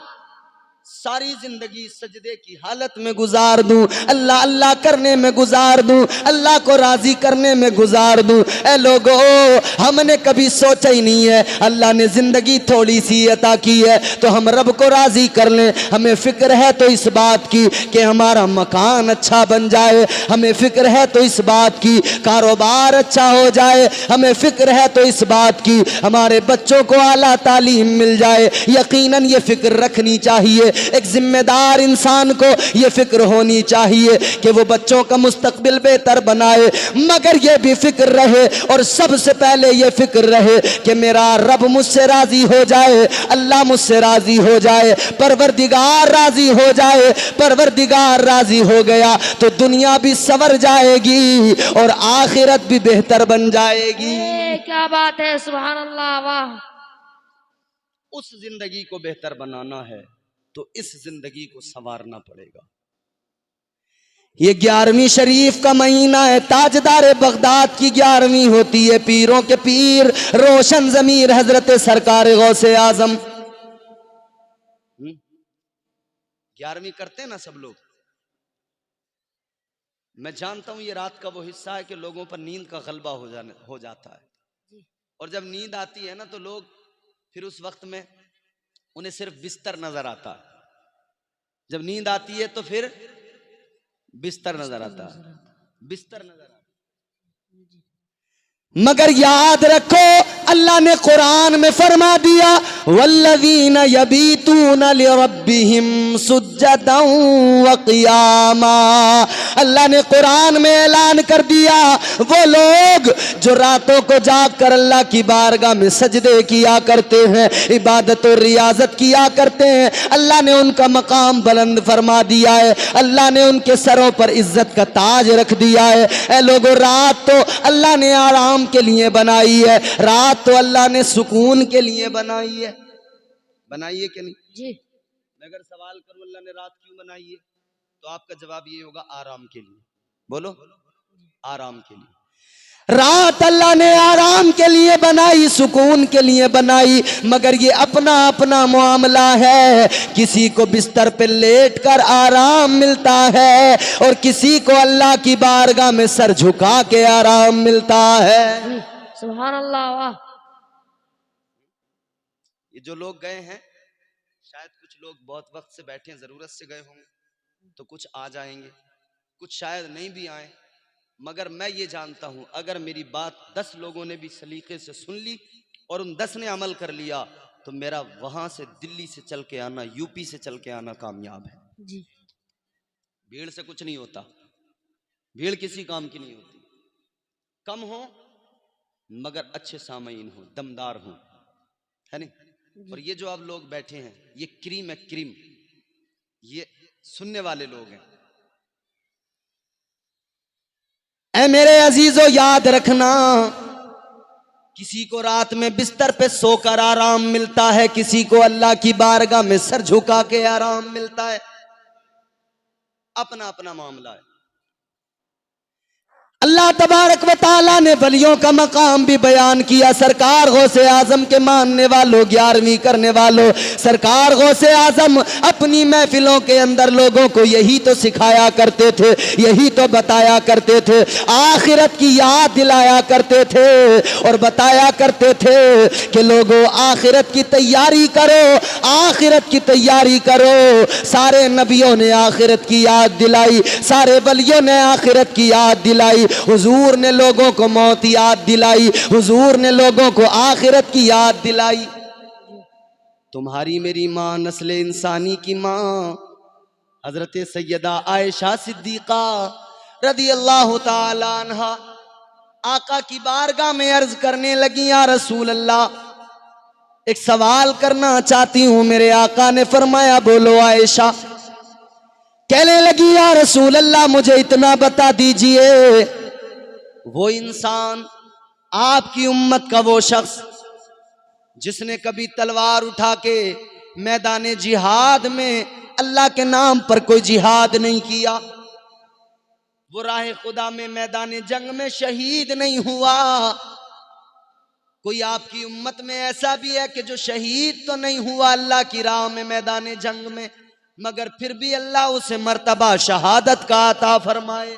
सारी जिंदगी सजदे की हालत में गुजार दूं, अल्लाह अल्लाह करने में गुजार दूं, अल्लाह को राजी करने में गुजार दूं। ए लोगो, हमने कभी सोचा ही नहीं है, अल्लाह ने जिंदगी थोड़ी सी अता की है तो हम रब को राजी कर लें। हमें फिक्र है तो इस बात की कि हमारा मकान अच्छा बन जाए, हमें फिक्र है तो इस बात की कारोबार अच्छा हो जाए, हमें फिक्र है तो इस बात की हमारे बच्चों को आला तालीम मिल जाए। यकीनन ये फिक्र रखनी चाहिए, एक जिम्मेदार इंसान को ये फिक्र होनी चाहिए कि वो बच्चों का मुस्तकबिल बेहतर बनाए, मगर ये भी फिक्र रहे और सबसे पहले ये फिक्र रहे कि मेरा रब मुझसे राजी हो जाए, अल्लाह मुझसे राजी हो जाए, परवरदिगार राजी हो जाए। परवरदिगार राजी हो गया तो दुनिया भी संवर जाएगी और आखिरत भी बेहतर बन जाएगी। क्या बात है, सुभान अल्लाह, वाह। उस जिंदगी को बेहतर बनाना है तो इस जिंदगी को संवारना पड़ेगा। ये 11वीं शरीफ का महीना है, ताजदार बगदाद की 11वीं होती है, पीरों के पीर रोशन जमीर हजरत सरकार गौसे आजम। 11वीं करते हैं ना सब लोग। मैं जानता हूं ये रात का वो हिस्सा है कि लोगों पर नींद का गलबा हो जाता है, और जब नींद आती है ना तो लोग फिर उस वक्त में उन्हें सिर्फ बिस्तर नजर आता है। जब नींद आती है तो फिर बिस्तर नजर आता है, बिस्तर नजर आता है। मगर याद रखो, अल्लाह ने कुरान में फरमा दिया, वल्लज़ीना यबीतूना लिरब्बिहिम सुज्जदन व क़ियामा। अल्लाह ने कुरान में ऐलान कर दिया, वो लोग जो रातों को जाग कर अल्लाह की बारगाह में सजदे किया करते हैं, इबादत और रियाजत किया करते हैं, अल्लाह ने उनका मकाम बुलंद फरमा दिया है, अल्लाह ने उनके सरों पर इज्जत का ताज रख दिया है। ऐ लोगों, रात तो अल्लाह ने आराम के लिए बनाई है, रात तो अल्लाह ने सुकून के लिए बनाई है। बनाई है कि नहीं जी? मैं अगर सवाल करूं अल्लाह ने रात क्यों बनाई है, तो आपका जवाब ये होगा आराम के लिए। बोलो, आराम के लिए। रात अल्लाह ने आराम के लिए बनाई, सुकून के लिए बनाई, मगर ये अपना अपना मामला है। किसी को बिस्तर पे लेट कर आराम मिलता है और किसी को अल्लाह की बारगाह में सर झुका के आराम मिलता है। सुभान अल्लाह वाह ये जो लोग गए हैं, शायद कुछ लोग बहुत वक्त से बैठे हैं, जरूरत से गए होंगे, तो कुछ आ जाएंगे, कुछ शायद नहीं भी आए। मगर मैं ये जानता हूं, अगर मेरी बात 10 लोगों ने भी सलीके से सुन ली और उन 10 ने अमल कर लिया, तो मेरा वहां से दिल्ली से चल के आना, यूपी से चल के आना कामयाब है जी। भीड़ से कुछ नहीं होता, भीड़ किसी काम की नहीं होती। कम हो मगर अच्छे सामईन हो, दमदार हो, है नहीं। और ये जो आप लोग बैठे हैं, ये क्रीम है, क्रीम, ये सुनने वाले लोग हैं। ऐ मेरे अजीजों, याद रखना, किसी को रात में बिस्तर पे सोकर आराम मिलता है, किसी को अल्लाह की बारगाह में सर झुका के आराम मिलता है। अपना अपना मामला है। अल्लाह तबारक व ताला ने वलियों का मकाम भी बयान किया। सरकार गौसे आजम के मानने वालों, 11वीं करने वालों, सरकार गौसे आजम अपनी महफिलों के अंदर लोगों को यही तो सिखाया करते थे, यही तो बताया करते थे, आखिरत की याद दिलाया करते थे और बताया करते थे कि लोगों आखिरत की तैयारी करो, आखिरत की तैयारी करो। सारे नबियों ने आखिरत की याद दिलाई, सारे वलियों ने आखिरत की याद दिलाई, हुजूर ने लोगों को मौत याद दिलाई, हुजूर ने लोगों को आखिरत की याद दिलाई। तुम्हारी मेरी माँ, नस्ल इंसानी की माँ, हजरत सैयदा आयशा सिद्दीका रदी अल्लाह ताला अन्हा आका की बारगाह में अर्ज करने लगी, या रसूल अल्लाह, एक सवाल करना चाहती हूं। मेरे आका ने फरमाया, बोलो आयशा। कहने लगी, या रसूल अल्लाह, मुझे इतना बता दीजिए, वो इंसान, आपकी उम्मत का वो शख्स जिसने कभी तलवार उठा के मैदान जिहाद में अल्लाह के नाम पर कोई जिहाद नहीं किया, वो राह खुदा में मैदान जंग में शहीद नहीं हुआ। कोई आपकी उम्मत में ऐसा भी है कि जो शहीद तो नहीं हुआ अल्लाह की राह में मैदान जंग में, मगर फिर भी अल्लाह उसे मर्तबा शहादत का अता फरमाए।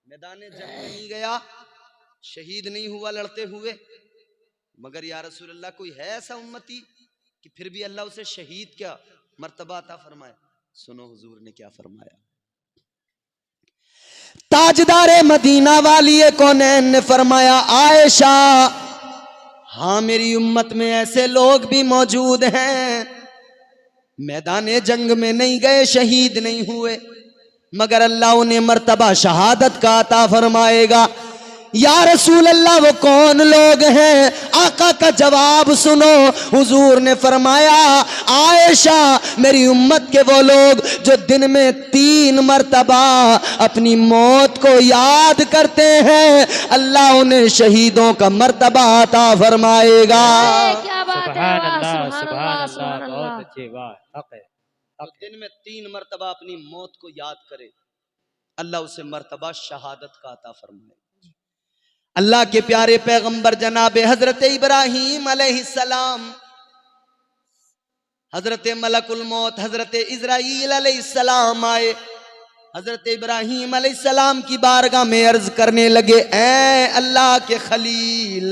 मैदान जंग में नहीं गया, शहीद नहीं हुआ लड़ते हुए, मगर या रसूल अल्लाह, कोई है ऐसा उम्मती कि फिर भी अल्लाह उसे शहीद क्या मर्तबा अता फरमाए? सुनो हुजूर ने क्या फरमाया। ताजदारे मदीना वाली कौनैन ने फरमाया, आयशा, हाँ मेरी उम्मत में ऐसे लोग भी मौजूद हैं, मैदान जंग में नहीं गए, शहीद नहीं हुए, मगर अल्लाह उन्हें मर्तबा शहादत का अता फरमाएगा। या रसूल अल्लाह, वो कौन लोग हैं? आका का जवाब सुनो। हुजूर ने फरमाया, आयशा, मेरी उम्मत के वो लोग जो दिन में 3 मर्तबा अपनी मौत को याद करते हैं, अल्लाह उन्हें शहीदों का मर्तबा अता फरमाएगा। क्या बात है, सुभान वाह, अल्लाह, सुभान सुभान अल्लाह, अल्लाह, सुभान अल्लाह। बहुत अच्छी बात, हक है, तो दिन में 3 मर्तबा अपनी मौत को याद करे, अल्लाह उसे मर्तबा शहादत का अता फरमाए। अल्लाह के प्यारे पैगंबर जनाब हजरत इब्राहीम अलैहिस्सलाम, हजरत मलकुल मौत हजरत इजराइल अलैहिस्सलाम आए, हजरत इब्राहीम अलैहिस्सलाम की बारगाह में अर्ज करने लगे, ऐ अल्लाह के खलील,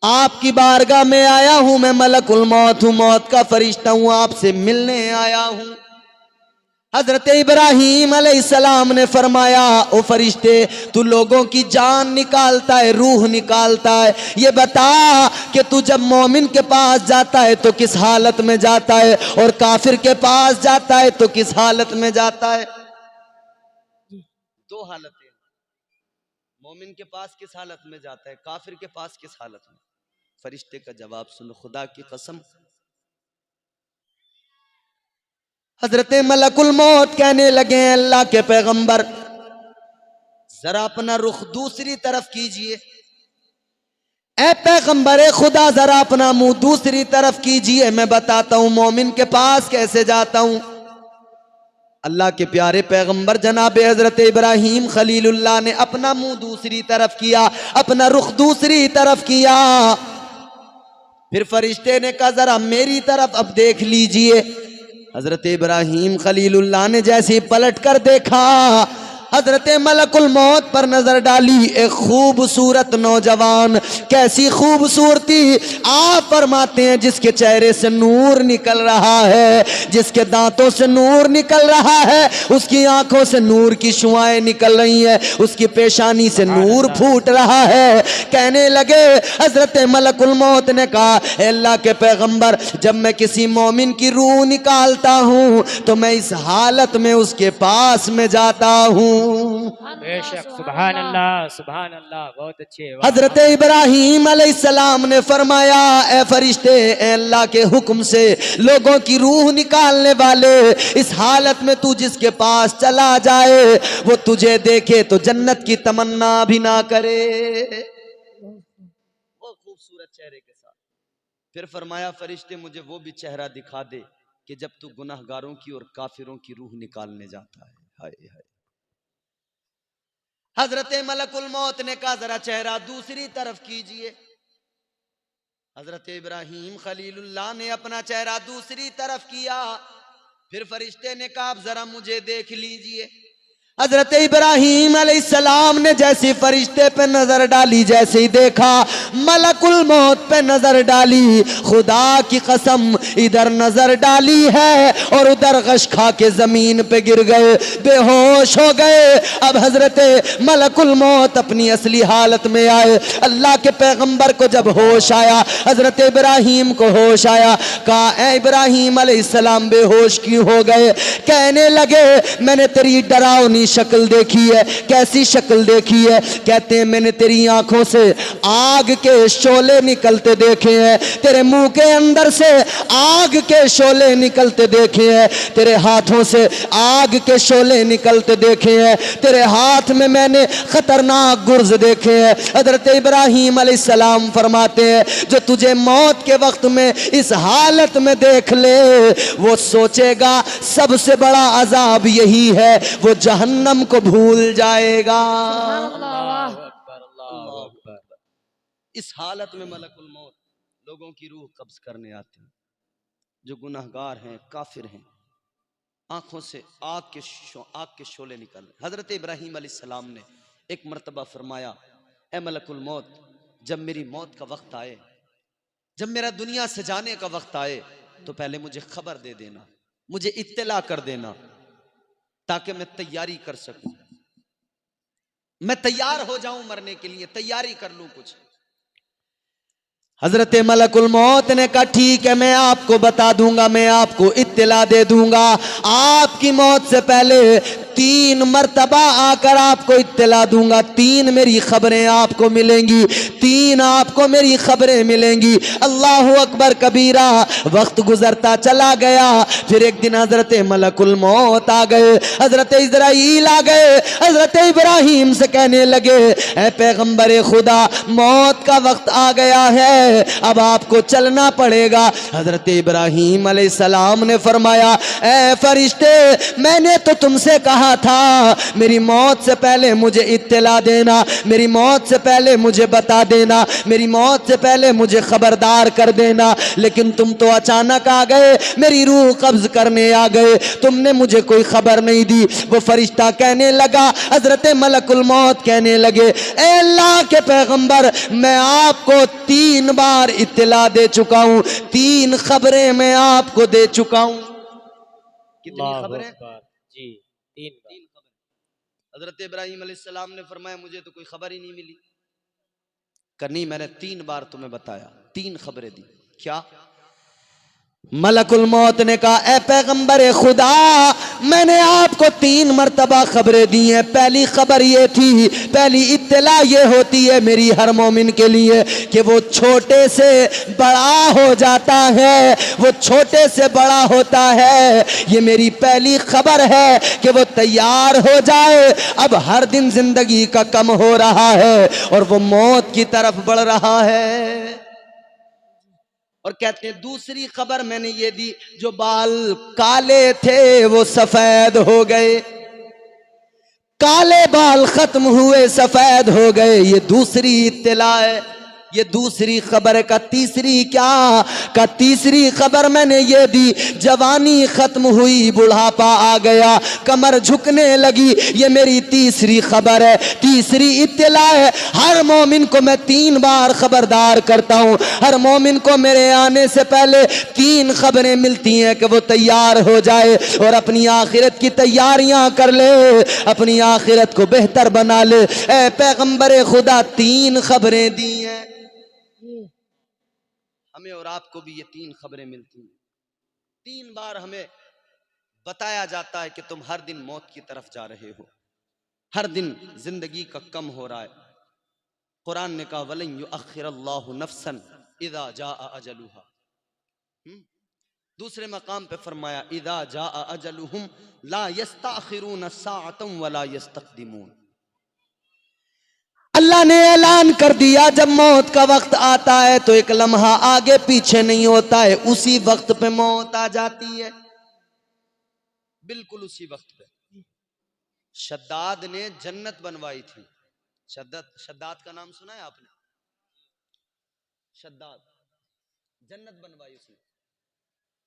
आपकी बारगाह में आया हूं, मैं मलकुल मौत हूं, मौत का फरिश्ता हूं, आपसे मिलने आया हूं। हजरत इब्राहीम अलैहिस्सलाम ने फरमाया, ओ फरिश्ते, तू लोगों की जान निकालता है, रूह निकालता है, ये बता कि तू जब मोमिन के पास जाता है तो किस हालत में जाता है, और काफिर के पास जाता है तो किस हालत में जाता है? 2 हालतें। मोमिन के पास किस हालत में जाता है, काफिर के पास किस हालत में? फरिश्ते का जवाब सुनो, खुदा की कसम, हजरत मलकुल मौत कहने लगे, अल्लाह के पैगंबर, जरा अपना रुख दूसरी तरफ कीजिए, ऐ पैगंबर खुदा, जरा अपना मुंह दूसरी तरफ कीजिए, मैं बताता हूं मोमिन के पास कैसे जाता हूं। अल्लाह के प्यारे पैगंबर जनाब हजरत इब्राहीम खलीलुल्लाह ने अपना मुंह दूसरी तरफ किया, अपना रुख दूसरी तरफ किया। फिर फरिश्ते ने कहा, जरा मेरी तरफ अब देख लीजिए। हजरत इब्राहीम खलीलुल्लाह ने जैसे ही पलट कर देखा, हजरत मलकुल मौत पर नजर डाली, एक खूबसूरत नौजवान, कैसी खूबसूरती। आप फरमाते हैं जिसके चेहरे से नूर निकल रहा है, जिसके दांतों से नूर निकल रहा है, उसकी आंखों से नूर की शुआएं निकल रही हैं, उसकी पेशानी से नूर फूट रहा है। कहने लगे, हजरत मलकुल मौत ने कहा, अल्लाह के पैगंबर, जब मैं किसी मोमिन की रूह निकालता हूं तो मैं इस हालत में उसके पास में जाता हूं। बेशक, सुभान अल्लाह, सुभान अल्लाह, बहुत अच्छे। हजरत इब्राहीम अलैहिस्सलाम ने फरमाया, ए फरिश्ते, ए अल्लाह के हुक्म से लोगों की रूह निकालने वाले, इस हालत में तू जिसके पास चला जाए वो तुझे देखे तो जन्नत की तमन्ना भी ना करे। वो खूबसूरत चेहरे के साथ फिर फरमाया, फरिश्ते मुझे वो भी चेहरा दिखा दे कि जब तू गुनाहगारों की और काफिरों की रूह निकालने जाता है। हाय हाय। हजरत मलकुल मौत ने कहा, जरा चेहरा दूसरी तरफ कीजिए। हजरत इब्राहीम खलीलुल्लाह ने अपना चेहरा दूसरी तरफ किया। फिर फरिश्ते ने कहा, आप जरा मुझे देख लीजिए। हजरत इब्राहीम अलैहिस्सलाम ने जैसे फरिश्ते पे नजर डाली, जैसे ही देखा मलकुल मौत पे नजर डाली, खुदा की कसम इधर नजर डाली है और उधर गश खा के जमीन पे गिर गए, बेहोश हो गए। अब हजरत मलकुल मौत अपनी असली हालत में आए। अल्लाह के पैगंबर को जब होश आया, हजरत इब्राहीम को होश आया, कहा, ए इब्राहीम अलैहिस्सलाम बेहोश क्यों हो गए? कहने लगे, मैंने तेरी डरावनी शक्ल देखी है। कैसी शक्ल देखी है? कहते हैं, मैंने तेरी आंखों से आग के शोले निकलते देखे हैं, तेरे मुंह के अंदर से आग के शोले निकलते देखे हैं, तेरे हाथों से आग के शोले निकलते देखे हैं, तेरे हाथ में मैंने खतरनाक गुर्ज देखे हैं। हजरत इब्राहीम अलैहिस्सलाम फरमाते हैं, जो तुझे मौत के वक्त में इस हालत में देख ले वो सोचेगा सबसे बड़ा अजाब यही है, वो जहन्नम को भूल जाएगा। इस हालत में मलकुल मौत लोगों की रूह कब्ज करने आते हैं जो गुनाहगार हैं, काफिर हैं। आंखों से आग के शोले निकल रहे। हजरत इब्राहीम अलैहिस्सलाम ने एक मर्तबा फरमाया, ए मलकुल मौत, जब मेरी मौत का वक्त आए, जब मेरा दुनिया से जाने का वक्त आए तो पहले मुझे खबर दे देना, मुझे इत्तला कर देना, ताकि मैं तैयारी कर सकूं, मैं तैयार हो जाऊं मरने के लिए, तैयारी कर लूं कुछ। हजरत मलकुल मौत ने कहा, ठीक है, मैं आपको बता दूंगा, मैं आपको इत्तला दे दूंगा। आपकी मौत से पहले 3 मर्तबा आकर आपको इत्तला दूंगा, 3 मेरी खबरें आपको मिलेंगी, 3 आपको मेरी खबरें मिलेंगी। अल्लाह अकबर कबीरा। वक्त गुजरता चला गया। फिर एक दिन हजरत मलकुल मौत आ गए, हजरत इजराइल आ गए, हजरत इब्राहीम से कहने लगे, ऐ पैगंबर खुदा, मौत का वक्त आ गया है, अब आपको चलना पड़ेगा। हजरत इब्राहीम अलैहिस्सलाम ने फरमाया, ऐ फरिश्ते, मैंने तो तुमसे कहा था मेरी मौत से पहले मुझे इत्तला देना, मेरी मौत से पहले मुझे बता देना, मेरी मौत से पहले मुझे खबरदार कर देना, लेकिन तुम तो अचानक आ गए, मेरी रूह कब्ज करने आ गए, तुमने मुझे कोई खबर नहीं दी। वो फरिश्ता कहने लगा, हजरत मलकुल मौत कहने लगे, ए अल्लाह के पैगंबर, मैं आपको 3 बार इत्तला दे चुका हूं, 3 खबरें मैं आपको दे चुका हूं। कितनी खबरें? जी, 3 खबर। हजरत इब्राहीम अलैहिस्सलाम ने फरमाया, मुझे तो कोई खबर ही नहीं मिली। करनी, मैंने 3 बार तुम्हें बताया, 3 खबरें दी। क्या? मलकुल मौत ने कहा, ए पैगंबर खुदा, मैंने आपको 3 मर्तबा खबरें दी हैं। पहली खबर ये थी, पहली इत्तला ये होती है मेरी हर मोमिन के लिए कि वो छोटे से बड़ा हो जाता है, वो छोटे से बड़ा होता है। ये मेरी पहली खबर है कि वो तैयार हो जाए। अब हर दिन जिंदगी का कम हो रहा है और वो मौत की तरफ बढ़ रहा है। और कहते हैं, दूसरी खबर मैंने ये दी, जो बाल काले थे वो सफेद हो गए, काले बाल खत्म हुए, सफेद हो गए। ये दूसरी इत्तला है। ये दूसरी खबर का तीसरी क्या का तीसरी खबर मैंने ये दी, जवानी खत्म हुई, बुढ़ापा आ गया, कमर झुकने लगी। ये मेरी तीसरी खबर है, तीसरी इत्तला है। हर मोमिन को मैं 3 बार खबरदार करता हूं। हर मोमिन को मेरे आने से पहले 3 खबरें मिलती हैं कि वो तैयार हो जाए और अपनी आखिरत की तैयारियां कर ले, अपनी आखिरत को बेहतर बना ले। ए पैगंबर खुदा 3 खबरें दी हैं हमें और आपको भी। ये 3 खबरें मिलती हैं। 3 बार हमें बताया जाता है कि तुम हर दिन मौत की तरफ जा रहे हो, हर दिन जिंदगी का कम हो रहा है। कुरान ने कहा वलन युअख्खिरल्लाहु नफ्सन इज़ा जाअ अजलुहा। दूसरे मकाम पे फरमाया इज़ा जाअ अजलुहुम ला यस्तअखिरून साअतन वला यस्तक़दिमून। अल्लाह ने ऐलान कर दिया जब मौत का वक्त आता है तो एक लम्हा आगे पीछे नहीं होता है, उसी वक्त पे मौत आ जाती है, बिल्कुल उसी वक्त पे। शद्दाद ने जन्नत बनवाई थी। शद्दाद का नाम सुना है आपने? शद्दाद जन्नत बनवाई उसने,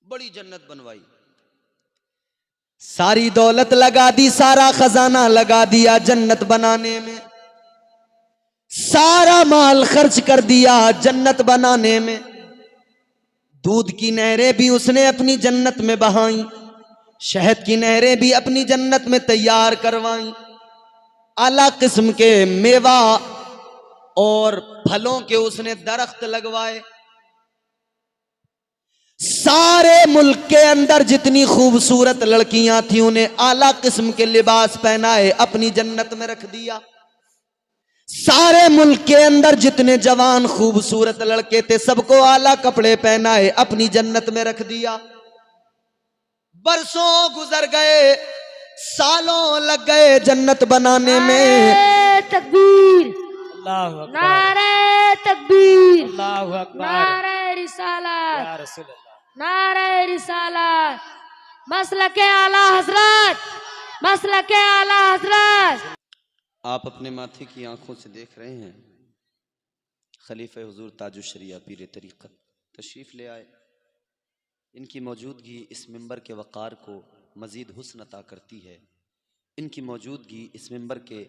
बड़ी जन्नत बनवाई, सारी दौलत लगा दी, सारा खजाना लगा दिया जन्नत बनाने में, सारा माल खर्च कर दिया जन्नत बनाने में। दूध की नहरें भी उसने अपनी जन्नत में बहाई, शहद की नहरें भी अपनी जन्नत में तैयार करवाई, आला किस्म के मेवा और फलों के उसने दरख्त लगवाए। सारे मुल्क के अंदर जितनी खूबसूरत लड़कियां थी उन्हें आला किस्म के लिबास पहनाए, अपनी जन्नत में रख दिया। सारे मुल्क के अंदर जितने जवान खूबसूरत लड़के थे सबको आला कपड़े पहनाए, अपनी जन्नत में रख दिया। बरसों गुजर गए, सालों लग गए जन्नत बनाने में। तकबीर, अल्लाहु अकबर, नारे तकबीर, अल्लाहु अकबर, नारे रिसालत, या रसूल अल्लाह, नारे रिसालत, मसलके आला हजरत, मसलके आला हजरत। आप अपने माथे की आंखों से देख रहे हैं खलीफा हुजूर ताजुश शरिया पीर तरीक़त तशरीफ़ ले आए। इनकी मौजूदगी इस मिंबर के वक़ार को मज़ीद हुस्न अता करती है। इनकी मौजूदगी इस मिंबर के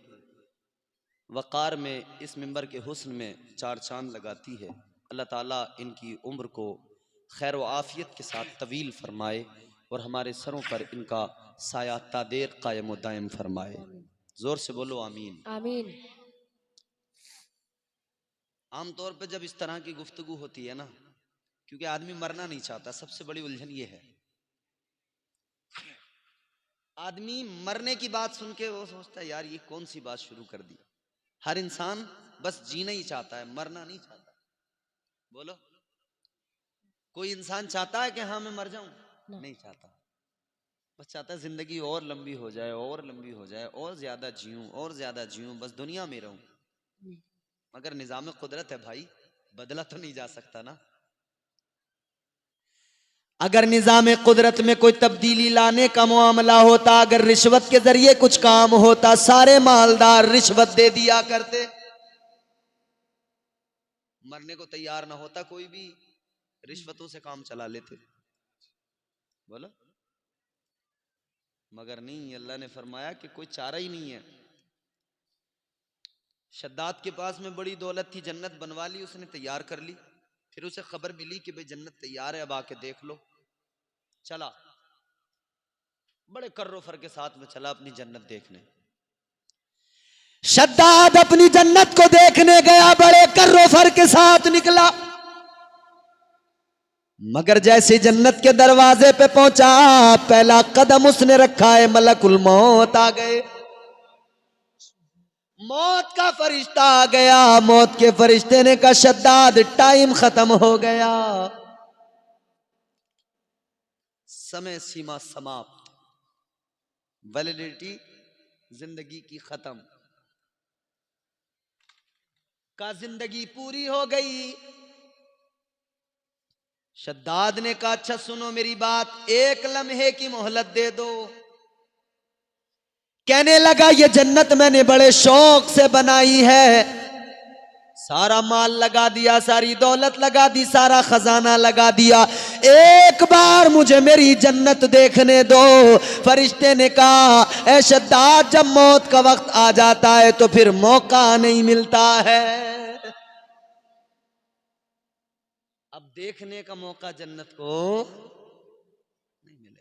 वक़ार में, इस मिंबर के हुस्न में 4 चांद लगाती है। अल्लाह ताला इनकी उम्र को खैर व आफ़ियत के साथ तवील फरमाए और हमारे सरों पर इनका साया तादेर कायम व दायम फरमाए। जोर से बोलो आमीन। आमीन। आमतौर पर जब इस तरह की गुफ्तगू होती है ना, क्योंकि आदमी मरना नहीं चाहता, सबसे बड़ी उलझन ये है। आदमी मरने की बात सुन के वो सोचता है यार ये कौन सी बात शुरू कर दी। हर इंसान बस जीना ही चाहता है, मरना नहीं चाहता। बोलो, कोई इंसान चाहता है कि हाँ मैं मर जाऊं? नहीं चाहता, बस चाहता है जिंदगी और लंबी हो जाए, और लंबी हो जाए, और ज्यादा जीऊं, और ज्यादा जीऊं, बस दुनिया में रहूं। मगर निजाम कुदरत है भाई, बदला तो नहीं जा सकता ना। अगर निजाम कुदरत में कोई तब्दीली लाने का मामला होता, अगर रिश्वत के जरिए कुछ काम होता, सारे मालदार रिश्वत दे दिया करते। मरने को तैयार ना होता कोई भी, रिश्वतों से काम चला लेते। बोलो, मगर नहीं, अल्लाह ने फरमाया कि कोई चारा ही नहीं है। शद्दाद के पास में बड़ी दौलत थी, जन्नत बनवा ली उसने, तैयार कर ली। फिर उसे खबर मिली कि भाई जन्नत तैयार है, अब आके देख लो। चला, बड़े कर्रो फर के साथ में चला अपनी जन्नत देखने। शद्दाद अपनी जन्नत को देखने गया, बड़े कर्रो फर के साथ निकला। मगर जैसे जन्नत के दरवाजे पे पहुंचा, पहला कदम उसने रखा है, मलकुल मौत आ गए। मौत का फरिश्ता आ गया। मौत के फरिश्ते ने कहा शद्दाद टाइम खत्म हो गया, समय सीमा समाप्त, वैलिडिटी जिंदगी की खत्म, का जिंदगी पूरी हो गई। शद्दाद ने कहा अच्छा सुनो मेरी बात, 1 लम्हे की मोहलत दे दो। कहने लगा ये जन्नत मैंने बड़े शौक से बनाई है, सारा माल लगा दिया, सारी दौलत लगा दी, सारा खजाना लगा दिया, एक बार मुझे मेरी जन्नत देखने दो। फरिश्ते ने कहा, ऐ शद्दाद, जब मौत का वक्त आ जाता है तो फिर मौका नहीं मिलता है। अब देखने का मौका जन्नत को नहीं मिलेगा।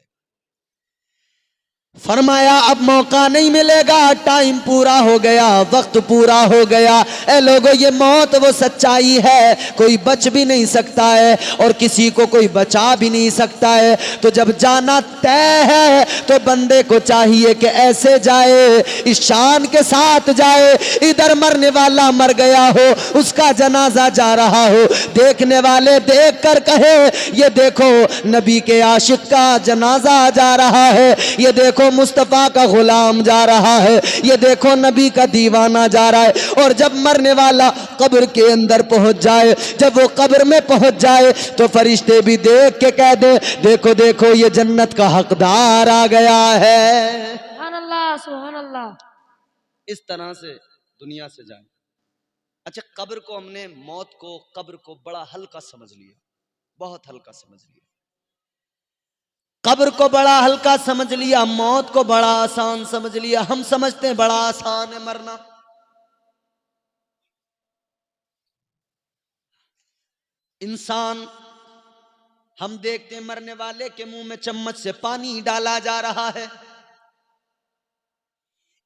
फरमाया अब मौका नहीं मिलेगा, टाइम पूरा हो गया, वक्त पूरा हो गया। ए लोगों, ये मौत वो सच्चाई है, कोई बच भी नहीं सकता है और किसी को कोई बचा भी नहीं सकता है। तो जब जाना तय है तो बंदे को चाहिए कि ऐसे जाए, इस शान के साथ जाए, इधर मरने वाला मर गया हो, उसका जनाजा जा रहा हो, देखने वाले देख कर कहे ये देखो नबी के आशिक का जनाजा जा रहा है, ये देखो मुस्तफा का गुलाम जा रहा है, ये देखो नबी का दीवाना जा रहा है। और जब मरने वाला कब्र के अंदर पहुंच जाए, जब वो कब्र में पहुंच जाए तो फरिश्ते भी देख के कह दे, देखो देखो ये जन्नत का हकदार आ गया है। सुभान अल्लाह, सुभान अल्लाह। इस तरह से दुनिया से जाए। अच्छा, कब्र को हमने, मौत को, कब्र को बड़ा हल्का समझ लिया, बहुत हल्का समझ लिया। कब्र को बड़ा हल्का समझ लिया, मौत को बड़ा आसान समझ लिया। हम समझते हैं बड़ा आसान है मरना। इंसान, हम देखते हैं मरने वाले के मुंह में चम्मच से पानी डाला जा रहा है।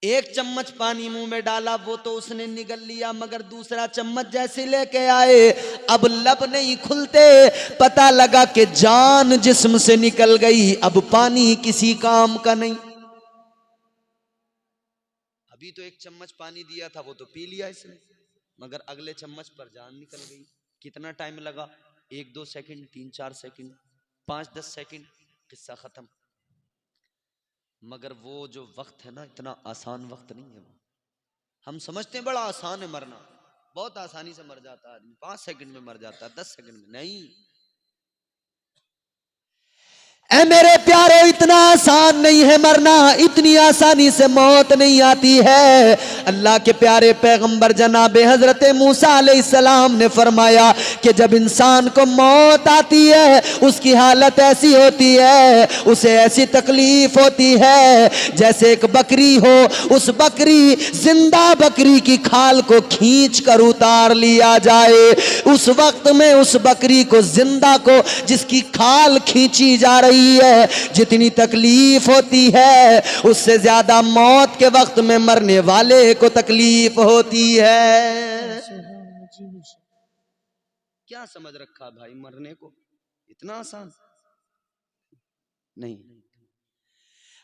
एक चम्मच पानी मुंह में डाला, वो तो उसने निगल लिया, मगर दूसरा चम्मच जैसे लेके आए, अब लब नहीं खुलते, पता लगा कि जान जिस्म से निकल गई, अब पानी किसी काम का नहीं। अभी तो एक चम्मच पानी दिया था, वो तो पी लिया इसने, मगर अगले चम्मच पर जान निकल गई। कितना टाइम लगा? 1-2 सेकंड, 3-4 सेकंड, 5-10 सेकंड, किस्सा खत्म। मगर वो जो वक्त है ना, इतना आसान वक्त नहीं है वो। हम समझते हैं बड़ा आसान है मरना, बहुत आसानी से मर जाता है आदमी, 5 सेकंड में मर जाता है, 10 सेकंड में नहीं। ऐ मेरे प्यारे, इतना आसान नहीं है मरना, इतनी आसानी से मौत नहीं आती है। अल्लाह के प्यारे पैगंबर जनाब हजरत मूसा अलैहिस्सलाम ने फरमाया कि जब इंसान को मौत आती है उसकी हालत ऐसी होती है, उसे ऐसी तकलीफ होती है जैसे एक बकरी हो, उस बकरी, जिंदा बकरी की खाल को खींच कर उतार लिया जाए। उस वक्त में उस बकरी को, जिंदा को, जिसकी खाल खींची जा रही है, जितनी तकलीफ होती है उससे ज्यादा मौत के वक्त में मरने वाले को तकलीफ होती है। क्या समझ रखा भाई मरने को? इतना आसान नहीं।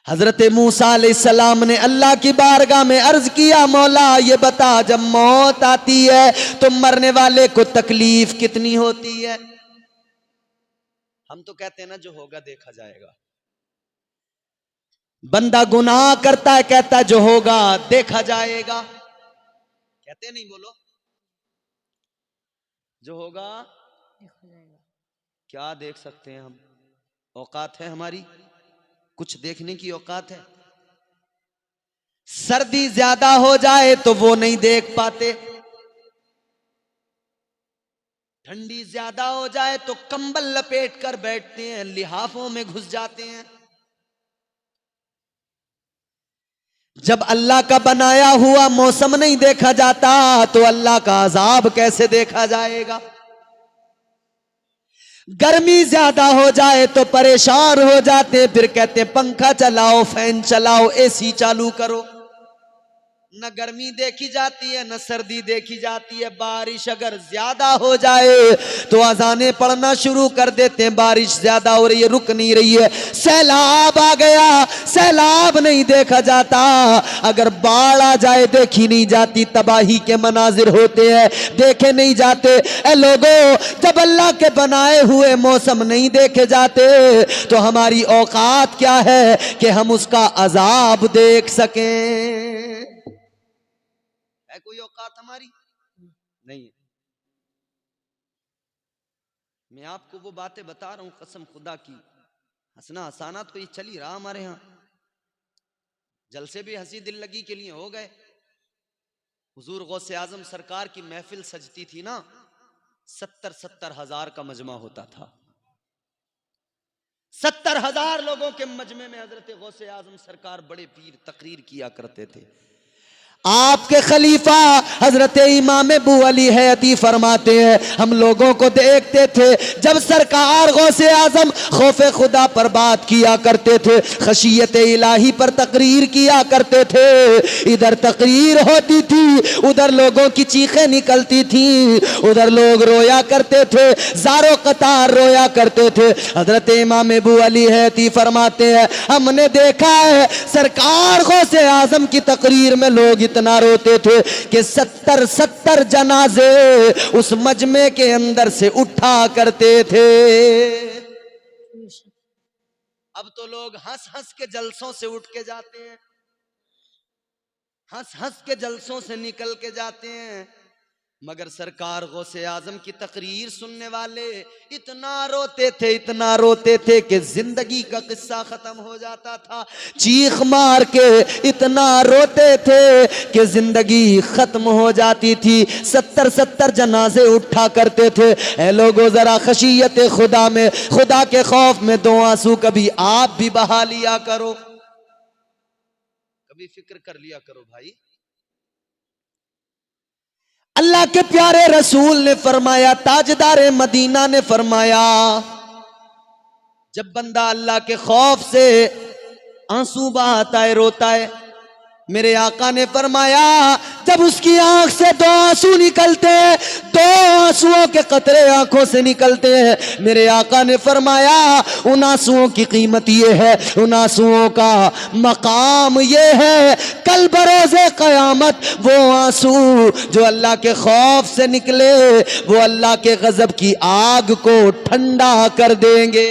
हजरत मूसा अलैहिस्सलाम ने अल्लाह की बारगाह में अर्ज किया, मौला ये बता, जब मौत आती है तो मरने वाले को तकलीफ कितनी होती है? हम तो कहते हैं ना, जो होगा देखा जाएगा। बंदा गुनाह करता है, कहता है जो होगा देखा जाएगा। कहते नहीं, बोलो, जो होगा क्या देख सकते हैं हम? औकात है हमारी? कुछ देखने की औकात है? सर्दी ज्यादा हो जाए तो वो नहीं देख पाते, ठंडी ज्यादा हो जाए तो कंबल लपेट कर बैठते हैं, लिहाफों में घुस जाते हैं। जब अल्लाह का बनाया हुआ मौसम नहीं देखा जाता तो अल्लाह का अजाब कैसे देखा जाएगा? गर्मी ज्यादा हो जाए तो परेशान हो जाते, फिर कहते पंखा चलाओ, फैन चलाओ, एसी चालू करो। न गर्मी देखी जाती है, न सर्दी देखी जाती है। बारिश अगर ज्यादा हो जाए तो अजानें पढ़ना शुरू कर देते हैं, बारिश ज्यादा हो रही है, रुक नहीं रही है। सैलाब आ गया, सैलाब नहीं देखा जाता। अगर बाढ़ आ जाए देखी नहीं जाती, तबाही के मनाजिर होते हैं, देखे नहीं जाते। ए लोगों, जब अल्लाह के बनाए हुए मौसम नहीं देखे जाते तो हमारी औकात क्या है कि हम उसका अजाब देख सकें? है कोई औकात हमारी? नहीं है। मैं आपको वो बातें बता रहा हूं कसम खुदा की, हंसना हंसाना तो ये चल ही रहा हमारे यहां, जलसे भी हंसी दिल लगी के लिए हो गए। हुजूर गौसे आजम सरकार की महफिल सजती थी ना, 70-70 हजार का मजमा होता था। 70 हजार लोगों के मजमे में हजरत गौसे आजम सरकार बड़े पीर तकरीर किया करते थे। आपके खलीफा हजरत इमाम अबू अली हयाती फरमाते हैं, हम लोगों को देखते थे जब सरकार गौसे आजम खौफ खुदा पर बात किया करते थे, खशियत इलाही पर तकरीर किया करते थे, इधर तकरीर होती थी, उधर लोगों की चीखें निकलती थी, उधर लोग रोया करते थे, ज़ारो कतार रोया करते थे। हजरत इमाम अबू अली हयाती फरमाते हैं, हमने देखा है सरकार गौसे आजम की तकरीर में लोग इतना रोते थे कि 70-70 जनाजे उस मजमे के अंदर से उठा करते थे। अब तो लोग हंस हंस के जलसों से उठ के जाते हैं, हंस हंस के जलसों से निकल के जाते हैं, मगर सरकार गौसे आजम की तकरीर सुनने वाले इतना रोते थे कि जिंदगी का किस्सा खत्म हो जाता था। चीख मार के इतना रोते थे कि जिंदगी खत्म हो जाती थी। 70-70 जनाजे उठा करते थे। ऐ लोगों, जरा खशियत खुदा में, खुदा के खौफ में 2 आंसू कभी आप भी बहा लिया करो, कभी फिक्र कर लिया करो भाई। अल्लाह के प्यारे रसूल ने फरमाया, ताजदारे मदीना ने फरमाया, जब बंदा अल्लाह के खौफ से आंसू बहाता है, रोता है, मेरे आका ने फरमाया जब उसकी आंख से 2 आंसू निकलते हैं, 2 आंसुओं के कतरे आंखों से निकलते हैं, मेरे आका ने फरमाया उन आंसुओं की कीमत ये है, उन आंसुओं का मकाम ये है, कल बरोज़े क़यामत वो आंसू जो अल्लाह के खौफ से निकले वो अल्लाह के गजब की आग को ठंडा कर देंगे।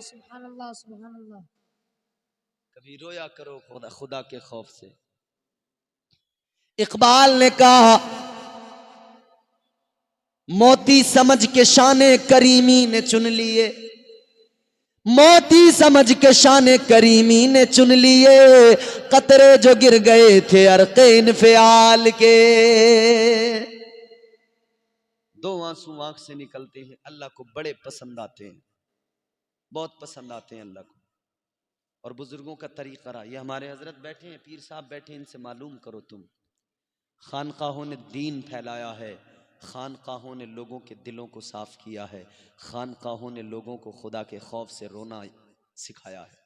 सुभान अल्लाह, सुभान अल्लाह। कभी रोया करो खुदा के खौफ से। इकबाल ने कहा, मोती समझ के शाने करीमी ने चुन लिए, मोती समझ के शाने करीमी ने चुन लिए, कतरे जो गिर गए थे अर्क़े इन्फ़ियाल के। 2 आंसू आंख से निकलते हैं, अल्लाह को बड़े पसंद आते हैं, बहुत पसंद आते हैं अल्लाह को। और बुजुर्गों का तरीका रहा, ये हमारे हजरत बैठे हैं, पीर साहब बैठे हैं, इनसे मालूम करो तुम। खानकाहों ने दीन फैलाया है, खानकाहों ने लोगों के दिलों को साफ किया है, खानकाहों ने लोगों को खुदा के खौफ से रोना सिखाया है।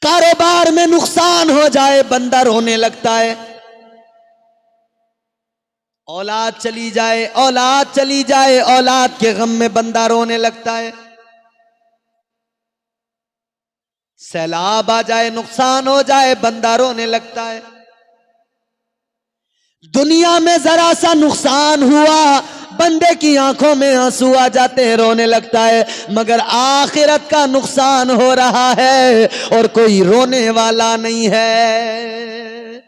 कारोबार में नुकसान हो जाए बंदा रोने लगता है, औलाद चली जाए, औलाद चली जाए, औलाद के गम में बंदा रोने लगता है, सैलाब आ जाए, नुकसान हो जाए, बंदा रोने लगता है। दुनिया में जरा सा नुकसान हुआ, बंदे की आंखों में आंसू आ जाते हैं, रोने लगता है, मगर आखिरत का नुकसान हो रहा है और कोई रोने वाला नहीं है।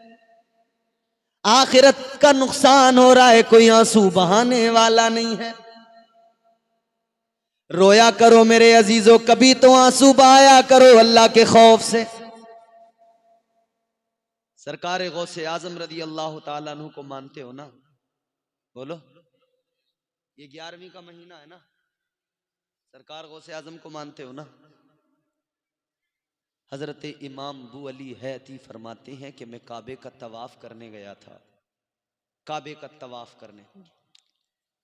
आखिरत का नुकसान हो रहा है, कोई आंसू बहाने वाला नहीं है। रोया करो मेरे अजीजों, कभी तो आंसू बहाया करो अल्लाह के खौफ से। सरकार गौसे आजम रदी अल्लाह ताला अन्हु को मानते हो ना? बोलो, ये 11वीं का महीना है ना, सरकार गौसे आजम को मानते हो ना? हजरत इमाम अबू अली हयाती फरमाते हैं कि मैं काबे का तवाफ करने गया था, काबे का तवाफ करने,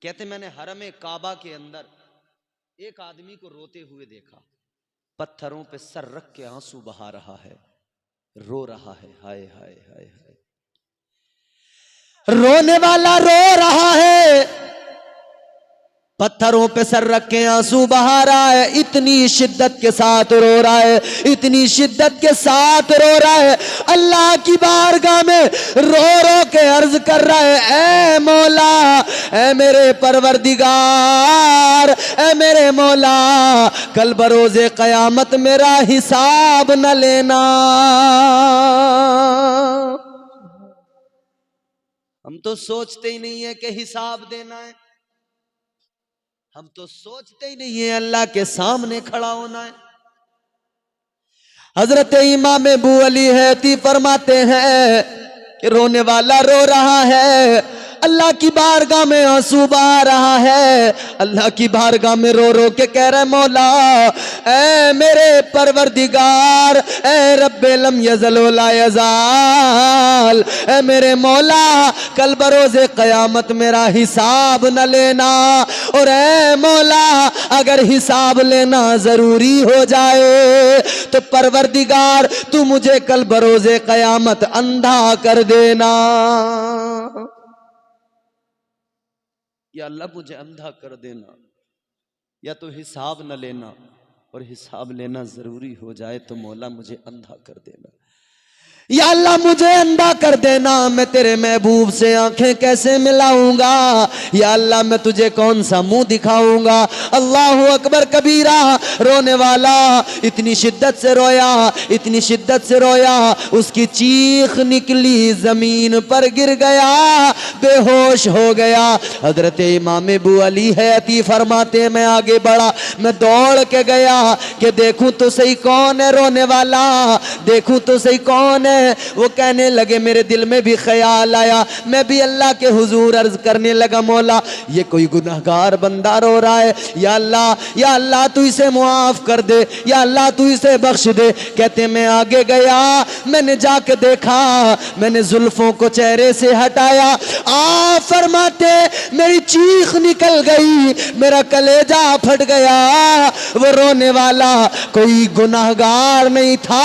कहते मैंने हरम काबा के अंदर एक आदमी को रोते हुए देखा, पत्थरों पे सर रख के आंसू बहा रहा है, रो रहा है, हाय हाय हाय हाय। रोने वाला रो रहा है, पत्थरों पे सर रख के आंसू बहा रहा है, इतनी शिद्दत के साथ रो रहा है, इतनी शिद्दत के साथ रो रहा है, अल्लाह की बारगाह में रो रो के अर्ज कर रहा है, ऐ मौला, ऐ मेरे परवरदिगार, ऐ मेरे मौला, कल बरोज़े क़यामत मेरा हिसाब न लेना। हम तो सोचते ही नहीं है कि हिसाब देना है, हम तो सोचते ही नहीं है अल्लाह के सामने खड़ा होना है। हजरत इमाम अबू अली हयाती फरमाते हैं कि रोने वाला रो रहा है, अल्लाह की बारगाह में आंसू बहा रहा है, अल्लाह की बारगाह में रो रो के कह रहा है मौला ऐ मेरे परवरदिगार, ऐ रब्बे लम यज़ल व ला यज़ाल, ऐ मेरे मौला कल बरोज़े क़यामत मेरा हिसाब न लेना, और ऐ मौला अगर हिसाब लेना जरूरी हो जाए तो परवरदिगार तू मुझे कल बरोज़े क़यामत अंधा कर देना। या अल्लाह मुझे अंधा कर देना, या तो हिसाब न लेना, और हिसाब लेना जरूरी हो जाए तो मौला मुझे अंधा कर देना। या अल्लाह मुझे अंधा कर देना, मैं तेरे महबूब से आंखें कैसे मिलाऊंगा, या अल्लाह मैं तुझे कौन सा मुंह दिखाऊंगा। अल्लाह अकबर कबीरा। रोने वाला इतनी शिद्दत से रोया, इतनी शिद्दत से रोया, उसकी चीख निकली, जमीन पर गिर गया, बेहोश हो गया। हजरत इमाम अबू अली हयाती फरमाते मैं आगे बढ़ा, मैं दौड़ के गया कि देखूं तो सही कौन है रोने वाला, देखूं तो सही कौन है। वो कहने लगे, मेरे दिल में भी ख्याल आया, मैं भी अल्लाह के हुजूर अर्ज करने लगा मौला ये कोई गुनाहगार बंदा रो रहा है, या अल्लाह तू इसे मुआफ कर दे, या अल्लाह तू इसे बख्श दे। कहते मैं आगे गया, मैंने जाके देखा, मैंने जुल्फों को चेहरे से हटाया, फरमाते मेरी चीख निकल गई, मेरा कलेजा फट गया। वो रोने वाला कोई गुनाहगार नहीं था,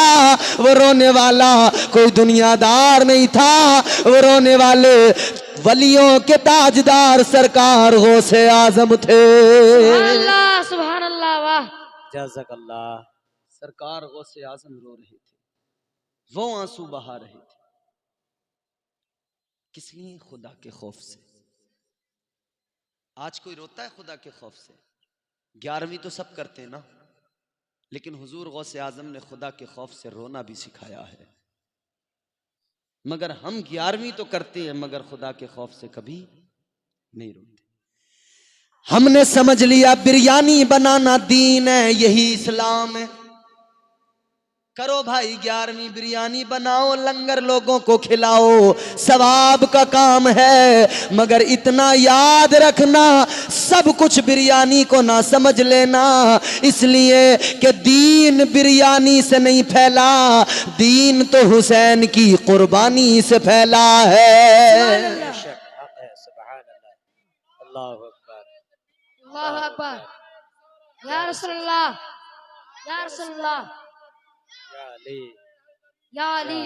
वो रोने वाला कोई दुनियादार नहीं था, वो रोने वाले वलियों के ताजदार सरकार गौसे आजम थे। सुभान अल्लाह, वाह जज़ाकल्लाह। सरकार गौसे आजम रो रहे थे, वो आंसू बहा रहे थे, किस लिए? खुदा के खौफ से। आज कोई रोता है खुदा के खौफ से? 11वीं तो सब करते हैं ना, लेकिन हुजूर गौसे आजम ने खुदा के खौफ से रोना भी सिखाया है। मगर हम 11वीं तो करते हैं, मगर खुदा के खौफ से कभी नहीं रोते। हमने समझ लिया बिरयानी बनाना दीन है, यही इस्लाम है। करो भाई 11वीं बिरयानी बनाओ, लंगर लोगों को खिलाओ, सवाब का काम है। मगर इतना याद रखना, सब कुछ बिरयानी को ना समझ लेना, इसलिए कि दीन बिरयानी से नहीं फैला, दीन तो हुसैन की कुर्बानी से फैला है। अल्लाह अकबर, अल्लाह अकबर, या रसूलल्लाह, या रसूलल्लाह, या अली,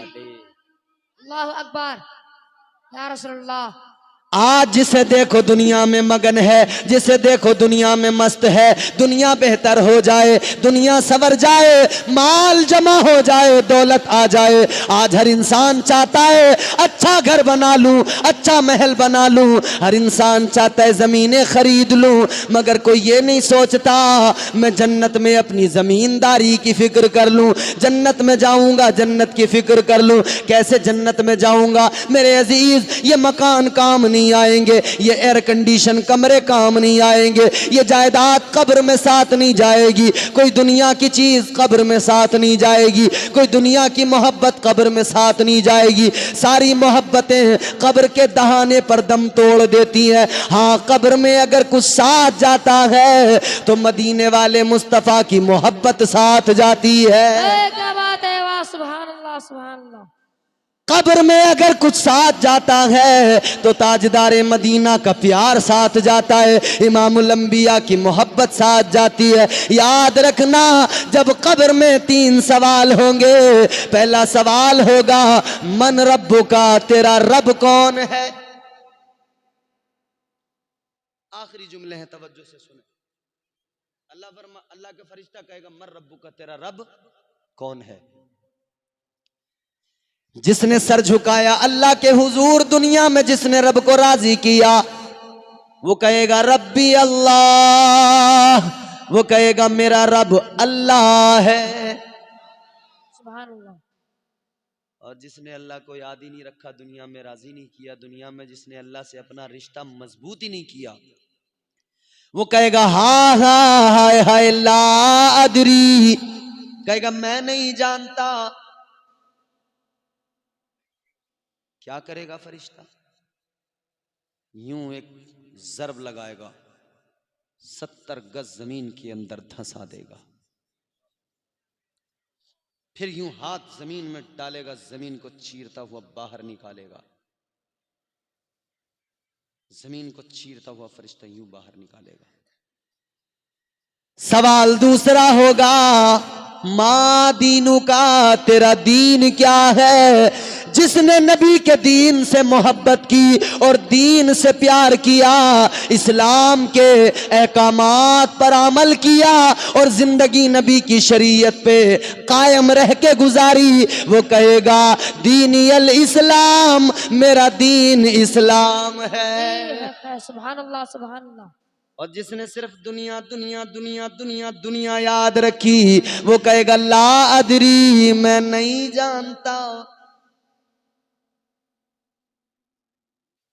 अल्लाह अकबर, या रसूलल्लाह। आज जिसे देखो दुनिया में मगन है, जिसे देखो दुनिया में मस्त है, दुनिया बेहतर हो जाए, दुनिया सवर जाए, माल जमा हो जाए, दौलत आ जाए। आज हर इंसान चाहता है अच्छा घर बना लूं, अच्छा महल बना लूं, हर इंसान चाहता है जमीनें खरीद लूं, मगर कोई ये नहीं सोचता मैं जन्नत में अपनी जमींदारी की फिक्र कर लूं, जन्नत में जाऊंगा जन्नत की फिक्र कर लूं। कैसे जन्नत में जाऊंगा मेरे अजीज? ये मकान काम नहीं आएंगे, ये एयर कंडीशन कमरे काम नहीं आएंगे, ये जायदाद कब्र में साथ नहीं जाएगी, कोई दुनिया की चीज कब्र में साथ नहीं जाएगी, कोई दुनिया की मोहब्बत कब्र में साथ नहीं जाएगी। सारी मोहब्बतें कब्र के दहाने पर दम तोड़ देती हैं। हाँ, कब्र में अगर कुछ साथ जाता है तो मदीने वाले मुस्तफा की मोहब्बत साथ जाती है। क्या बात है, वाह सुभान अल्लाह, सुभान अल्लाह। कब्र में अगर कुछ साथ जाता है तो ताजदारे मदीना का प्यार साथ जाता है, इमामुल अंबिया की मोहब्बत साथ जाती है। याद रखना, जब कब्र में 3 सवाल होंगे। पहला सवाल होगा मन रब्बुका, तेरा रब कौन है। आखिरी जुमले हैं, तवज्जो से सुने। अल्लाह का फरिश्ता कहेगा मन रब्बुका, तेरा रब कौन है। जिसने सर झुकाया अल्लाह के हुजूर, दुनिया में जिसने रब को राजी किया, वो कहेगा रब्बी अल्लाह, वो कहेगा मेरा रब अल्लाह है। सुभान अल्लाह। और जिसने अल्लाह को याद ही नहीं रखा, दुनिया में राजी नहीं किया, दुनिया में जिसने अल्लाह से अपना रिश्ता मजबूत ही नहीं किया, वो कहेगा हा हा हाय हाय ला अदरी, कहेगा मैं नहीं जानता। क्या करेगा फरिश्ता? यूं एक जरब लगाएगा, 70 गज जमीन के अंदर धंसा देगा, फिर यूं हाथ जमीन में डालेगा, जमीन को चीरता हुआ बाहर निकालेगा, जमीन को चीरता हुआ फरिश्ता यूं बाहर निकालेगा। सवाल दूसरा होगा, माँ दीनू का, तेरा दीन क्या है? जिसने नबी के दीन से मोहब्बत की और दीन से प्यार किया, इस्लाम के अहकामात पर अमल किया और जिंदगी नबी की शरीयत पे कायम रह के गुजारी, वो कहेगा दीनी अल इस्लाम, मेरा दीन इस्लाम है। सुभान अल्लाह सुभान अल्लाह। और जिसने सिर्फ दुनिया दुनिया दुनिया दुनिया दुनिया याद रखी, वो कहेगा ला अदरी, मैं नहीं जानता।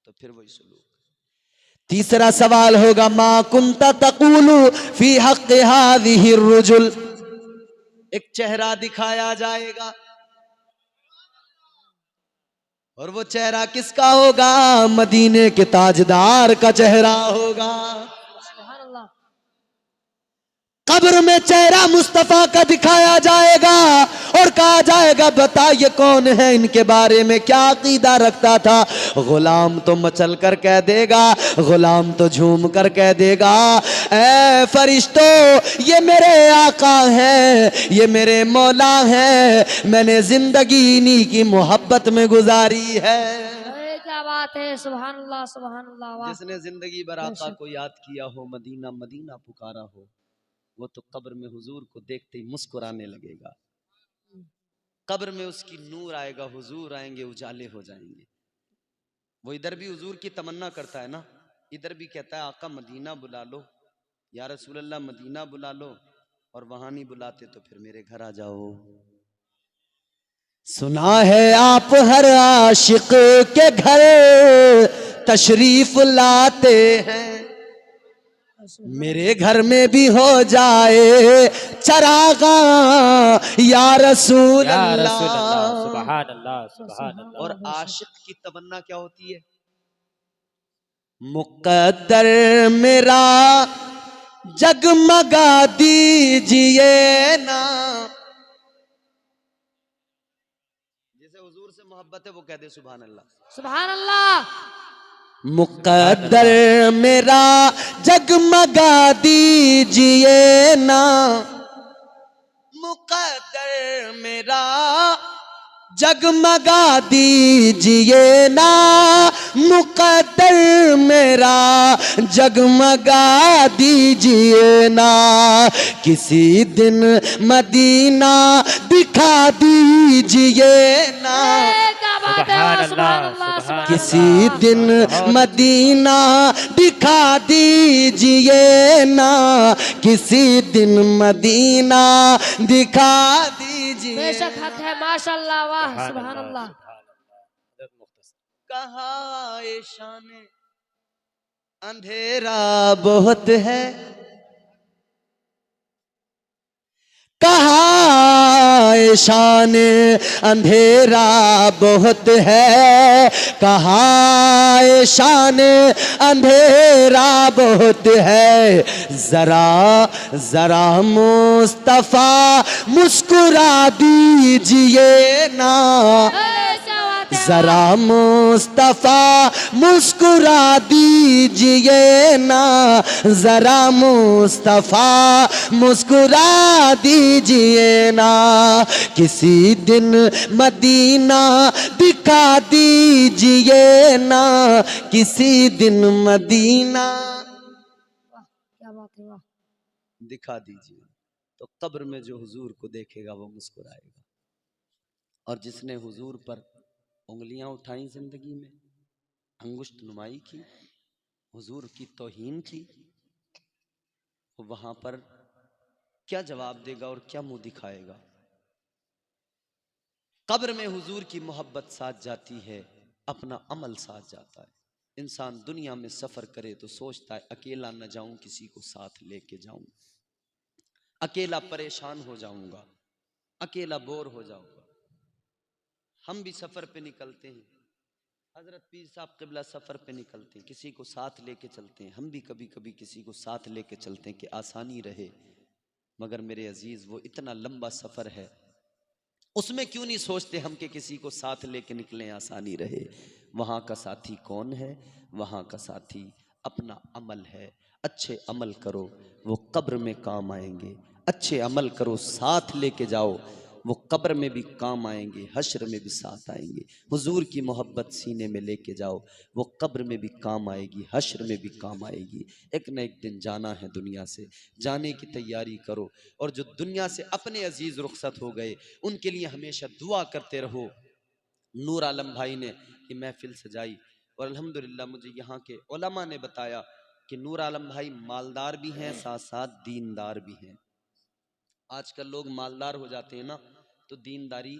तो फिर वही सलूक। तीसरा सवाल होगा, मा कुंता तकूलु फी हक़ हाज़िहि रुजुल। एक चेहरा दिखाया जाएगा, और वो चेहरा किसका होगा? मदीने के ताजदार का चेहरा होगा। सुभान अल्लाह। कब्र में चेहरा मुस्तफा का दिखाया जाएगा और कहा जाएगा बता ये कौन है, इनके बारे में क्या अकीदा रखता था? गुलाम तो मचल कर कह देगा, गुलाम तो झूम कर कह देगा, ऐ फरिश्तों ये मेरे आका हैं, ये मेरे मौला हैं, मैंने जिंदगी इन्हीं की मोहब्बत में गुजारी है। क्या बात है, सुभान अल्लाह सुभान अल्लाह। वाह। जिसने जिंदगी भर आका को याद किया हो, मदीना मदीना पुकारा हो, वो तो कब्र में हुजूर को देखते ही मुस्कुराने लगेगा। कब्र में उसकी नूर आएगा, हुजूर आएंगे, उजाले हो जाएंगे। वो इधर भी हुजूर की तमन्ना करता है ना, इधर भी कहता है आका मदीना बुला लो, या रसूल अल्लाह मदीना बुला लो, और वहां नहीं बुलाते तो फिर मेरे घर आ जाओ। सुना है आप हर आशिक के घर तशरीफ लाते हैं, मेरे घर में भी हो जाए चरागा या रसूल अल्लाह। सुभान अल्लाह सुभान अल्लाह। और आशिक की तमन्ना क्या होती है? मुकद्दर मेरा जगमगा दीजिए ना। जिसे हुजूर से मोहब्बत है वो कह दे सुभान अल्लाह। सुभान अल्लाह। मुकद्दर मेरा जगमगा दीजिए ना, मुकद्दर मेरा जगमगा दीजिए ना, मुकद्दर मेरा जगमगा दीजिए ना, किसी दिन मदीना दिखा दीजिए ना, किसी दिन मदीना दिखा दीजिए ना, किसी दिन मदीना दिखा दीजिए। बेशक हक है, माशाअल्लाह। वाह सुभान अल्लाह। कहा ए शाने अंधेरा बहुत है, कहा ए शान अंधेरा बहुत है, कहा ए शान अंधेरा बहुत है, जरा जरा मुस्तफा मुस्कुरा दीजिए ना, जरा मुस्तफा मुस्कुरा दीजिए ना, जरा मुस्तफा मुस्कुरा दीजिए ना, किसी दिन मदीना दिखा दीजिए ना, किसी दिन मदीना। क्या बात है, वाह। दिखा दीजिए। तो कब्र में जो हुजूर को देखेगा वो मुस्कुराएगा। और जिसने हुजूर पर उंगलियां उठाई, जिंदगी में अंगुष्ठ नुमाई की, हुजूर की तौहीन की, वहां पर क्या जवाब देगा और क्या मुंह दिखाएगा? कब्र में हुजूर की मोहब्बत साथ जाती है, अपना अमल साथ जाता है। इंसान दुनिया में सफर करे तो सोचता है अकेला न जाऊं, किसी को साथ लेके जाऊं, अकेला परेशान हो जाऊंगा, अकेला बोर हो जाऊंगा। हम भी सफर पे निकलते हैं, हजरत पीर साहब किबला सफ़र पे निकलते हैं, किसी को साथ लेके चलते हैं। हम भी कभी कभी किसी को साथ लेके चलते हैं कि आसानी रहे, मगर मेरे अजीज वो इतना लंबा सफ़र है, उसमें क्यों नहीं सोचते हम कि किसी को साथ लेके निकलें, आसानी रहे। वहाँ का साथी कौन है? वहाँ का साथी अपना अमल है। अच्छे अमल करो, वो कब्र में काम आएंगे। अच्छे अमल करो, साथ लेके जाओ, वो कब्र में भी काम आएंगे, हश्र में भी साथ आएंगे। हुजूर की मोहब्बत सीने में लेके जाओ, वो कब्र में भी काम आएगी, हश्र में भी काम आएगी। एक न एक दिन जाना है दुनिया से, जाने की तैयारी करो। और जो दुनिया से अपने अजीज रुखसत हो गए, उनके लिए हमेशा दुआ करते रहो। नूर आलम भाई ने ये महफिल सजाई और अल्हम्दुलिल्लाह मुझे यहाँ के उलमा ने बताया कि नूर आलम भाई मालदार भी हैं, साथ साथ दीनदार भी हैं। आजकल लोग मालदार हो जाते हैं ना, तो दीनदारी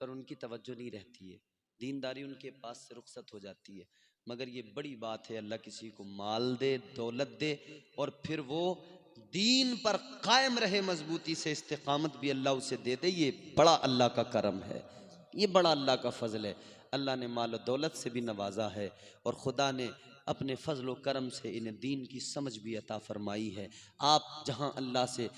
पर उनकी तवज्जो नहीं रहती है, दीनदारी उनके पास से रुखसत हो जाती है। मगर ये बड़ी बात है, अल्लाह किसी को माल दे, दौलत दे और फिर वो दीन पर कायम रहे, मजबूती से इस्तिकामत भी अल्लाह उसे दे दे। ये बड़ा अल्लाह का करम है, ये बड़ा अल्लाह का फजल है। अल्लाह ने माल और दौलत से भी नवाजा है और खुदा ने अपने फजल व करम से इन्हें दीन की समझ भी अता फरमाई है। आप जहाँ अल्लाह से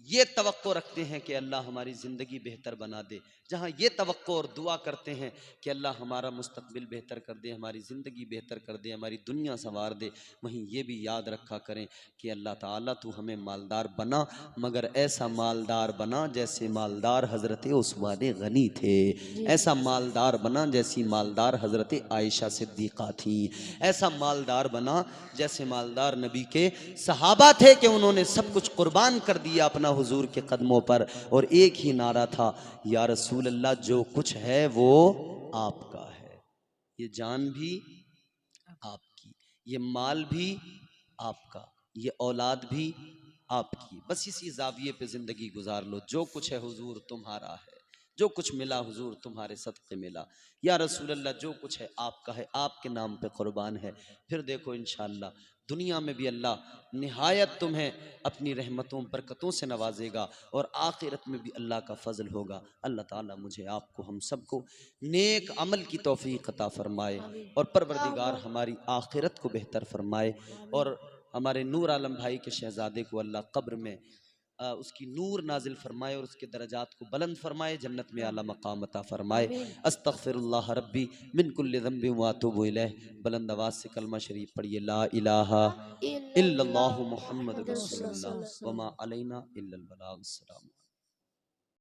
ये तवक्को रखते हैं कि अल्लाह हमारी ज़िंदगी बेहतर बना दे, जहाँ ये तवक्को और दुआ करते हैं कि अल्लाह हमारा मुस्तकबिल बेहतर कर दे, हमारी ज़िंदगी बेहतर कर दे, हमारी दुनिया संवार दे, वहीं ये भी याद रखा करें कि अल्लाह ताला तू हमें मालदार बना, मगर ऐसा मालदार बना जैसे मालदार हज़रत उस्मान गनी थे, ऐसा मालदार बना जैसी मालदार हज़रत आयशा सिद्दीक़ा थी, ऐसा मालदार बना जैसे मालदार नबी के सहाबा थे कि उन्होंने सब कुछ कुर्बान कर दिया अपना हुजूर के कदमों पर। और एक ही नारा था, या रसूल अल्लाह जो कुछ है वो आपका है, ये जान भी आपकी, ये माल भी आपका, ये औलाद भी आपकी। बस इसी जाविये पे जिंदगी गुजार लो, जो कुछ है हुजूर तुम्हारा है, जो कुछ मिला हुजूर तुम्हारे सदक़े मिला। या रसूल अल्लाह जो कुछ है आपका है, आपके नाम पे कुर्बान है। फिर देखो इंशाअल्लाह दुनिया में भी अल्लाह निहायत तुम्हें अपनी रहमतों बरकतों से नवाजेगा और आखिरत में भी अल्लाह का फजल होगा। अल्लाह ताला मुझे आपको हम सबको नेक अमल की तौफीक अता फरमाए और परवरदिगार हमारी आखिरत को बेहतर फरमाए और हमारे नूर आलम भाई के शहजादे को अल्लाह कब्र में उसकी नूर नाजिल फरमाए और उसके दरजात को बुलंद फरमाए, जन्नत में आला मकाम अता फरमाए। अस्तगफिरुल्लाह रब्बी मिन कुल्लि ज़ंबिन व अतूबु इलैह। बुलंद आवाज़ से कलमा शरीफ पढ़िए, ला इलाहा इल्लल्लाहु मुहम्मद रसूलुल्लाह व मा अलैना इल्लल बलाग। अस्सलाम।